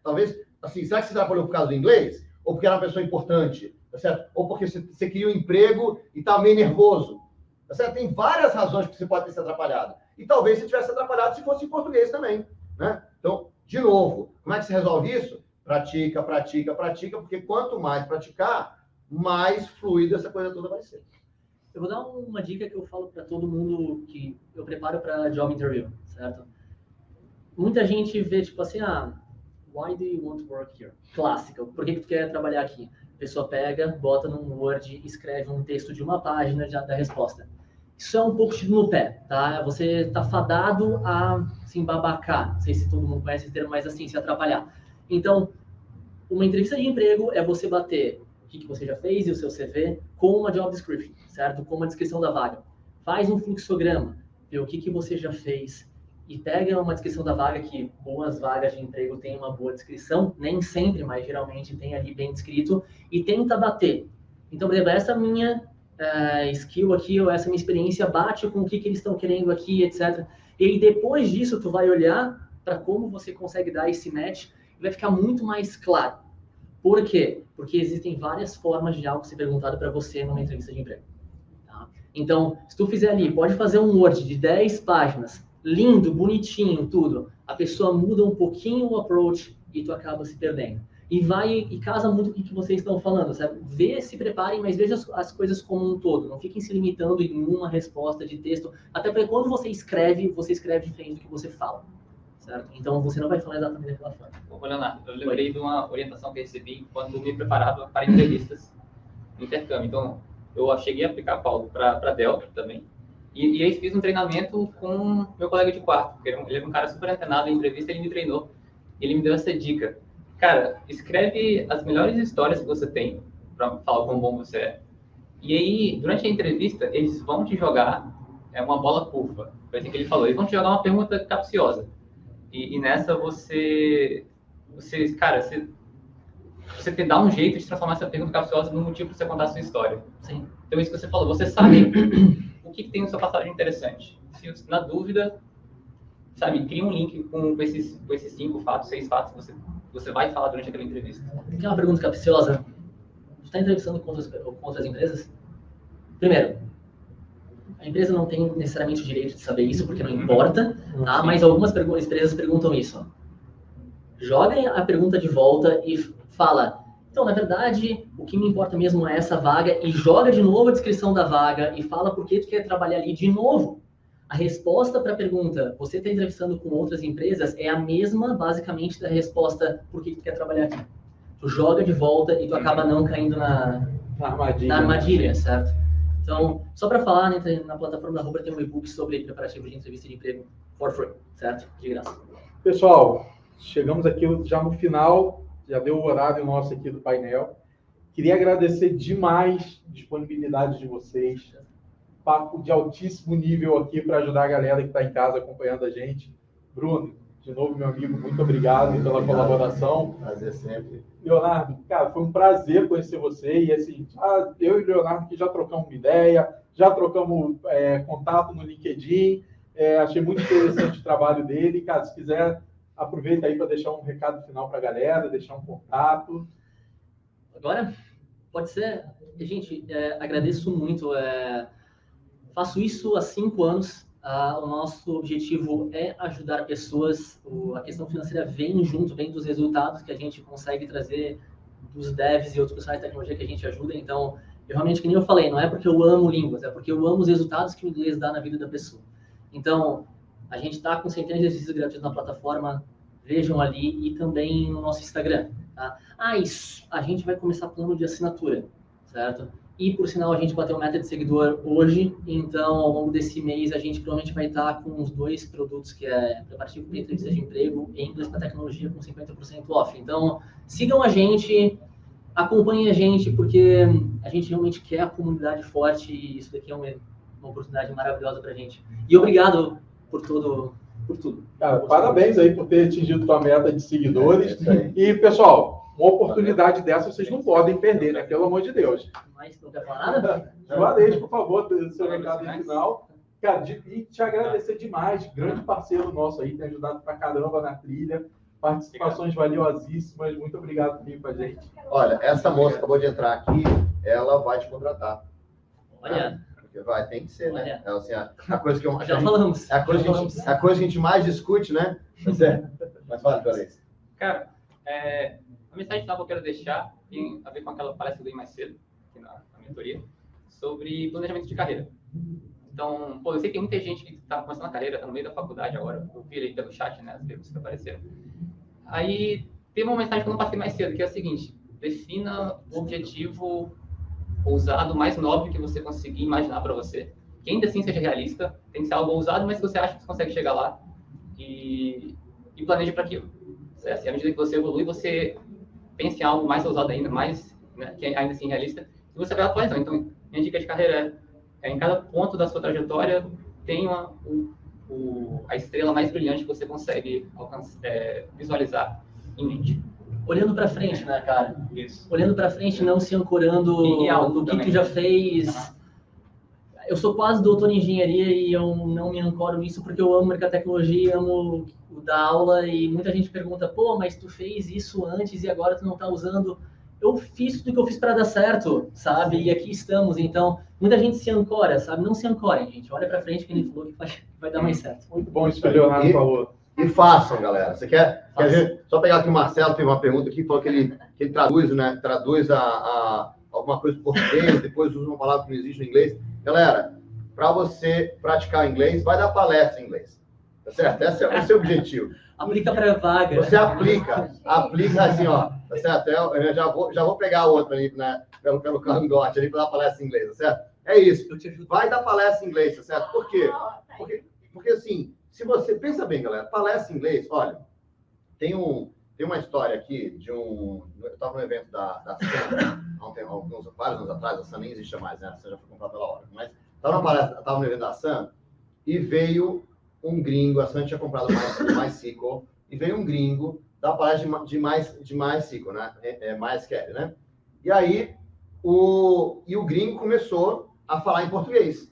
Talvez, assim, será que você atrapalhou por causa do inglês? Ou porque era uma pessoa importante? Tá certo? Ou porque você queria um emprego e está meio nervoso? Tá certo? Tem várias razões que você pode ter se atrapalhado. E talvez você tivesse atrapalhado se fosse em português também, né? Então, de novo, como é que se resolve isso? Pratica, pratica, pratica, porque quanto mais praticar, mais fluido essa coisa toda vai ser. Eu vou dar uma dica que eu falo para todo mundo que eu preparo para job interview, certo? Muita gente vê, tipo assim, why do you want to work here? Clássica, por que tu quer trabalhar aqui? A pessoa pega, bota num Word, escreve um texto de uma página da resposta. Isso é um pouco tiro no pé, tá? Você tá fadado a se embabacar. Não sei se todo mundo conhece esse termo, mas assim, se atrapalhar. Então, uma entrevista de emprego é você bater o que você já fez e o seu CV com uma job description, certo? Com uma descrição da vaga. Faz um fluxograma, vê o que você já fez e pega uma descrição da vaga, que boas vagas de emprego têm uma boa descrição, nem sempre, mas geralmente tem ali bem descrito, e tenta bater. Então, por exemplo, essa minha skill aqui, ou essa minha experiência bate com o que eles estão querendo aqui, etc. E aí, depois disso, tu vai olhar para como você consegue dar esse match e vai ficar muito mais claro. Por quê? Porque existem várias formas de algo ser perguntado para você numa entrevista de emprego. Tá? Então, se tu fizer ali, pode fazer um Word de 10 páginas, lindo, bonitinho, tudo. A pessoa muda um pouquinho o approach e tu acaba se perdendo. E casa muito com o que vocês estão falando, sabe? Se preparem, mas veja as coisas como um todo. Não fiquem se limitando em uma resposta de texto. Até porque quando você escreve diferente do que você fala, certo? Então, você não vai falar exatamente daquela forma. Ô, Leonardo, eu lembrei de uma orientação que eu recebi quando me preparava para entrevistas no intercâmbio. Então, eu cheguei a aplicar, Paulo, para a Delta também. E aí fiz um treinamento com meu colega de quarto, porque ele era um cara super antenado em entrevista, ele me treinou. Ele me deu essa dica. Cara, escreve as melhores histórias que você tem para falar quão bom você é. E aí, durante a entrevista, eles vão te jogar uma bola curva. Foi assim que ele falou. Eles vão te jogar uma pergunta capciosa. E nessa você te dá um jeito de transformar essa pergunta capciosa num motivo para você contar a sua história. Sim. Então, isso que você falou. Você sabe o que tem no seu passado de interessante. Se na dúvida, sabe, cria um link com esses 5 fatos, 6 fatos que você vai falar durante aquela entrevista. Tem uma pergunta capciosa. Você está entrevistando com outras empresas? Primeiro, a empresa não tem necessariamente o direito de saber isso, porque não importa, tá? Mas algumas empresas perguntam isso. Joguem a pergunta de volta e fala, então, na verdade, o que me importa mesmo é essa vaga, e joga de novo a descrição da vaga e fala por que tu quer trabalhar ali de novo. A resposta para a pergunta, você está entrevistando com outras empresas, é a mesma, basicamente, da resposta por que tu quer trabalhar aqui. Tu joga de volta e tu acaba não caindo na armadilha, certo? Então, só para falar, né, na plataforma da Rubra tem um e-book sobre preparativo de entrevista de emprego for free, certo? De graça. Pessoal, chegamos aqui já no final, já deu o horário nosso aqui do painel. Queria agradecer demais a disponibilidade de vocês. Papo de altíssimo nível aqui para ajudar a galera que está em casa acompanhando a gente. Bruno, de novo, meu amigo, muito obrigado pela colaboração. Prazer sempre. Leonardo, cara, foi um prazer conhecer você. E assim, eu e o Leonardo que já trocamos uma ideia, já trocamos contato no LinkedIn. Achei muito interessante o trabalho dele. Cara, se quiser, aproveita aí para deixar um recado final para a galera, deixar um contato. Agora, pode ser. Gente, agradeço muito. Faço isso há 5 anos. O nosso objetivo é ajudar pessoas. A questão financeira vem junto, vem dos resultados que a gente consegue trazer dos devs e outros profissionais de tecnologia que a gente ajuda. Então, eu realmente, que nem eu falei, não é porque eu amo línguas, é porque eu amo os resultados que o inglês dá na vida da pessoa. Então, a gente está com centenas de exercícios gratuitos na plataforma, vejam ali, e também no nosso Instagram. Tá? Isso, a gente vai começar plano de assinatura, certo? E, por sinal, a gente bateu meta de seguidor hoje, então, ao longo desse mês, a gente provavelmente vai estar com os 2 produtos, que é preparativo para entrevista de emprego e inglês para tecnologia, com 50% off. Então, sigam a gente, acompanhem a gente, porque a gente realmente quer a comunidade forte e isso daqui é uma oportunidade maravilhosa para a gente. E obrigado por tudo. Cara, parabéns aí por ter atingido tua meta de seguidores. E, pessoal, uma oportunidade dessa vocês não podem perder, né? Pelo amor de Deus. Mas não quer falar nada? Juarez, por favor, seu recado final. Cara, e te agradecer demais. Grande parceiro nosso aí, tem ajudado pra caramba na trilha. Participações valiosíssimas. Muito obrigado por vir com a gente. Olha, essa moça acabou de entrar aqui, ela vai te contratar. Olha. Vai, tem que ser, né? Assim, a coisa que já falamos. A coisa que a gente mais discute, né? Mas fala, Juarez. Cara, a mensagem final que eu quero deixar tem a ver com aquela palestra que eu dei mais cedo, aqui na mentoria, sobre planejamento de carreira. Então, eu sei que tem muita gente que está começando a carreira, está no meio da faculdade agora, eu vi aí pelo chat, né, as perguntas que apareceram. Aí, tem uma mensagem que eu não passei mais cedo, que é a seguinte: defina o objetivo ousado, mais nobre que você conseguir imaginar para você, que ainda assim seja realista, tem que ser algo ousado, mas que você acha que você consegue chegar lá, e planeje para aquilo. Certo? E à medida que você evolui, você pensa em algo mais ousado ainda, mais, né, que é ainda assim realista, e você vai atualizando. Então, minha dica de carreira em cada ponto da sua trajetória, tenha a estrela mais brilhante que você consegue visualizar em mente. Olhando para frente, né, cara? Isso. Olhando para frente, não se ancorando no que tu já fez. Eu sou quase doutor em engenharia e eu não me ancoro nisso porque eu amo mercadotecnologia, amo dar aula, e muita gente pergunta, pô, mas tu fez isso antes e agora tu não tá usando. Eu fiz tudo que eu fiz para dar certo, sabe? E aqui estamos. Então, muita gente se ancora, sabe? Não se ancorem, gente. Olha para frente que ele falou que vai dar mais certo. Muito bom isso que o Leonardo falou. E façam, galera. Você quer só pegar aqui o Marcelo, teve uma pergunta aqui, falou que ele traduz, né? Traduz alguma coisa em português, depois usa uma palavra que não existe no inglês. Galera, para você praticar inglês, vai dar palestra em inglês. Tá certo? Esse é o seu objetivo. Aplica para vaga. Você aplica assim, ó. Tá certo? Eu já vou pegar outra ali, né? Pelo cangote ali para dar palestra em inglês, tá certo? É isso. Vai dar palestra em inglês, tá certo? Por quê? Porque assim, se você pensa bem, galera, palestra em inglês, olha, tem uma história aqui de eu estava no evento da Sun, vários anos atrás, a Sun nem existe mais, né? A Sun já foi comprada pela hora. Mas estava no evento da Sun e veio um gringo, a Sun tinha comprado MySQL, e veio um gringo da palestra de MySQL, né? MySQL, né? E aí, o gringo começou a falar em português.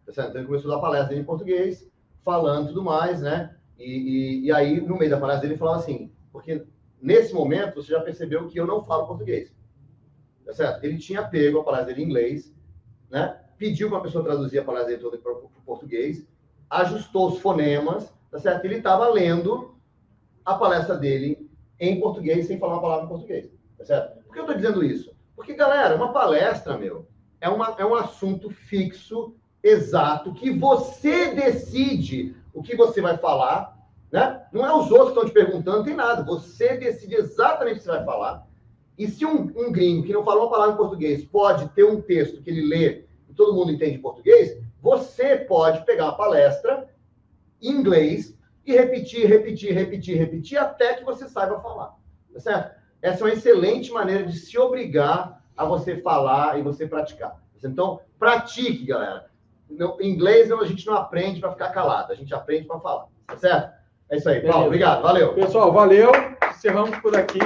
Tá certo? Então, ele começou a dar palestra dele em português, falando tudo mais, né? E aí, no meio da palestra dele, ele falava assim, porque nesse momento você já percebeu que eu não falo português. Tá certo? Ele tinha pego a palestra dele em inglês, né? Pediu para a pessoa traduzir a palestra dele toda para o português, ajustou os fonemas, tá certo? Ele estava lendo a palestra dele em português, sem falar uma palavra em português, tá certo? Por que eu estou dizendo isso? Porque, galera, uma palestra, é um assunto fixo, exato, que você decide o que você vai falar, né? Não é os outros que estão te perguntando, não tem nada. Você decide exatamente o que você vai falar. E se um gringo que não fala uma palavra em português pode ter um texto que ele lê e todo mundo entende em português, você pode pegar a palestra em inglês e repetir até que você saiba falar, tá certo? Essa é uma excelente maneira de se obrigar a você falar e você praticar. Então, pratique, galera. Em inglês, a gente não aprende para ficar calado, a gente aprende para falar, tá certo? É isso aí, Paulo. Obrigado, valeu. Pessoal, valeu. Encerramos por aqui.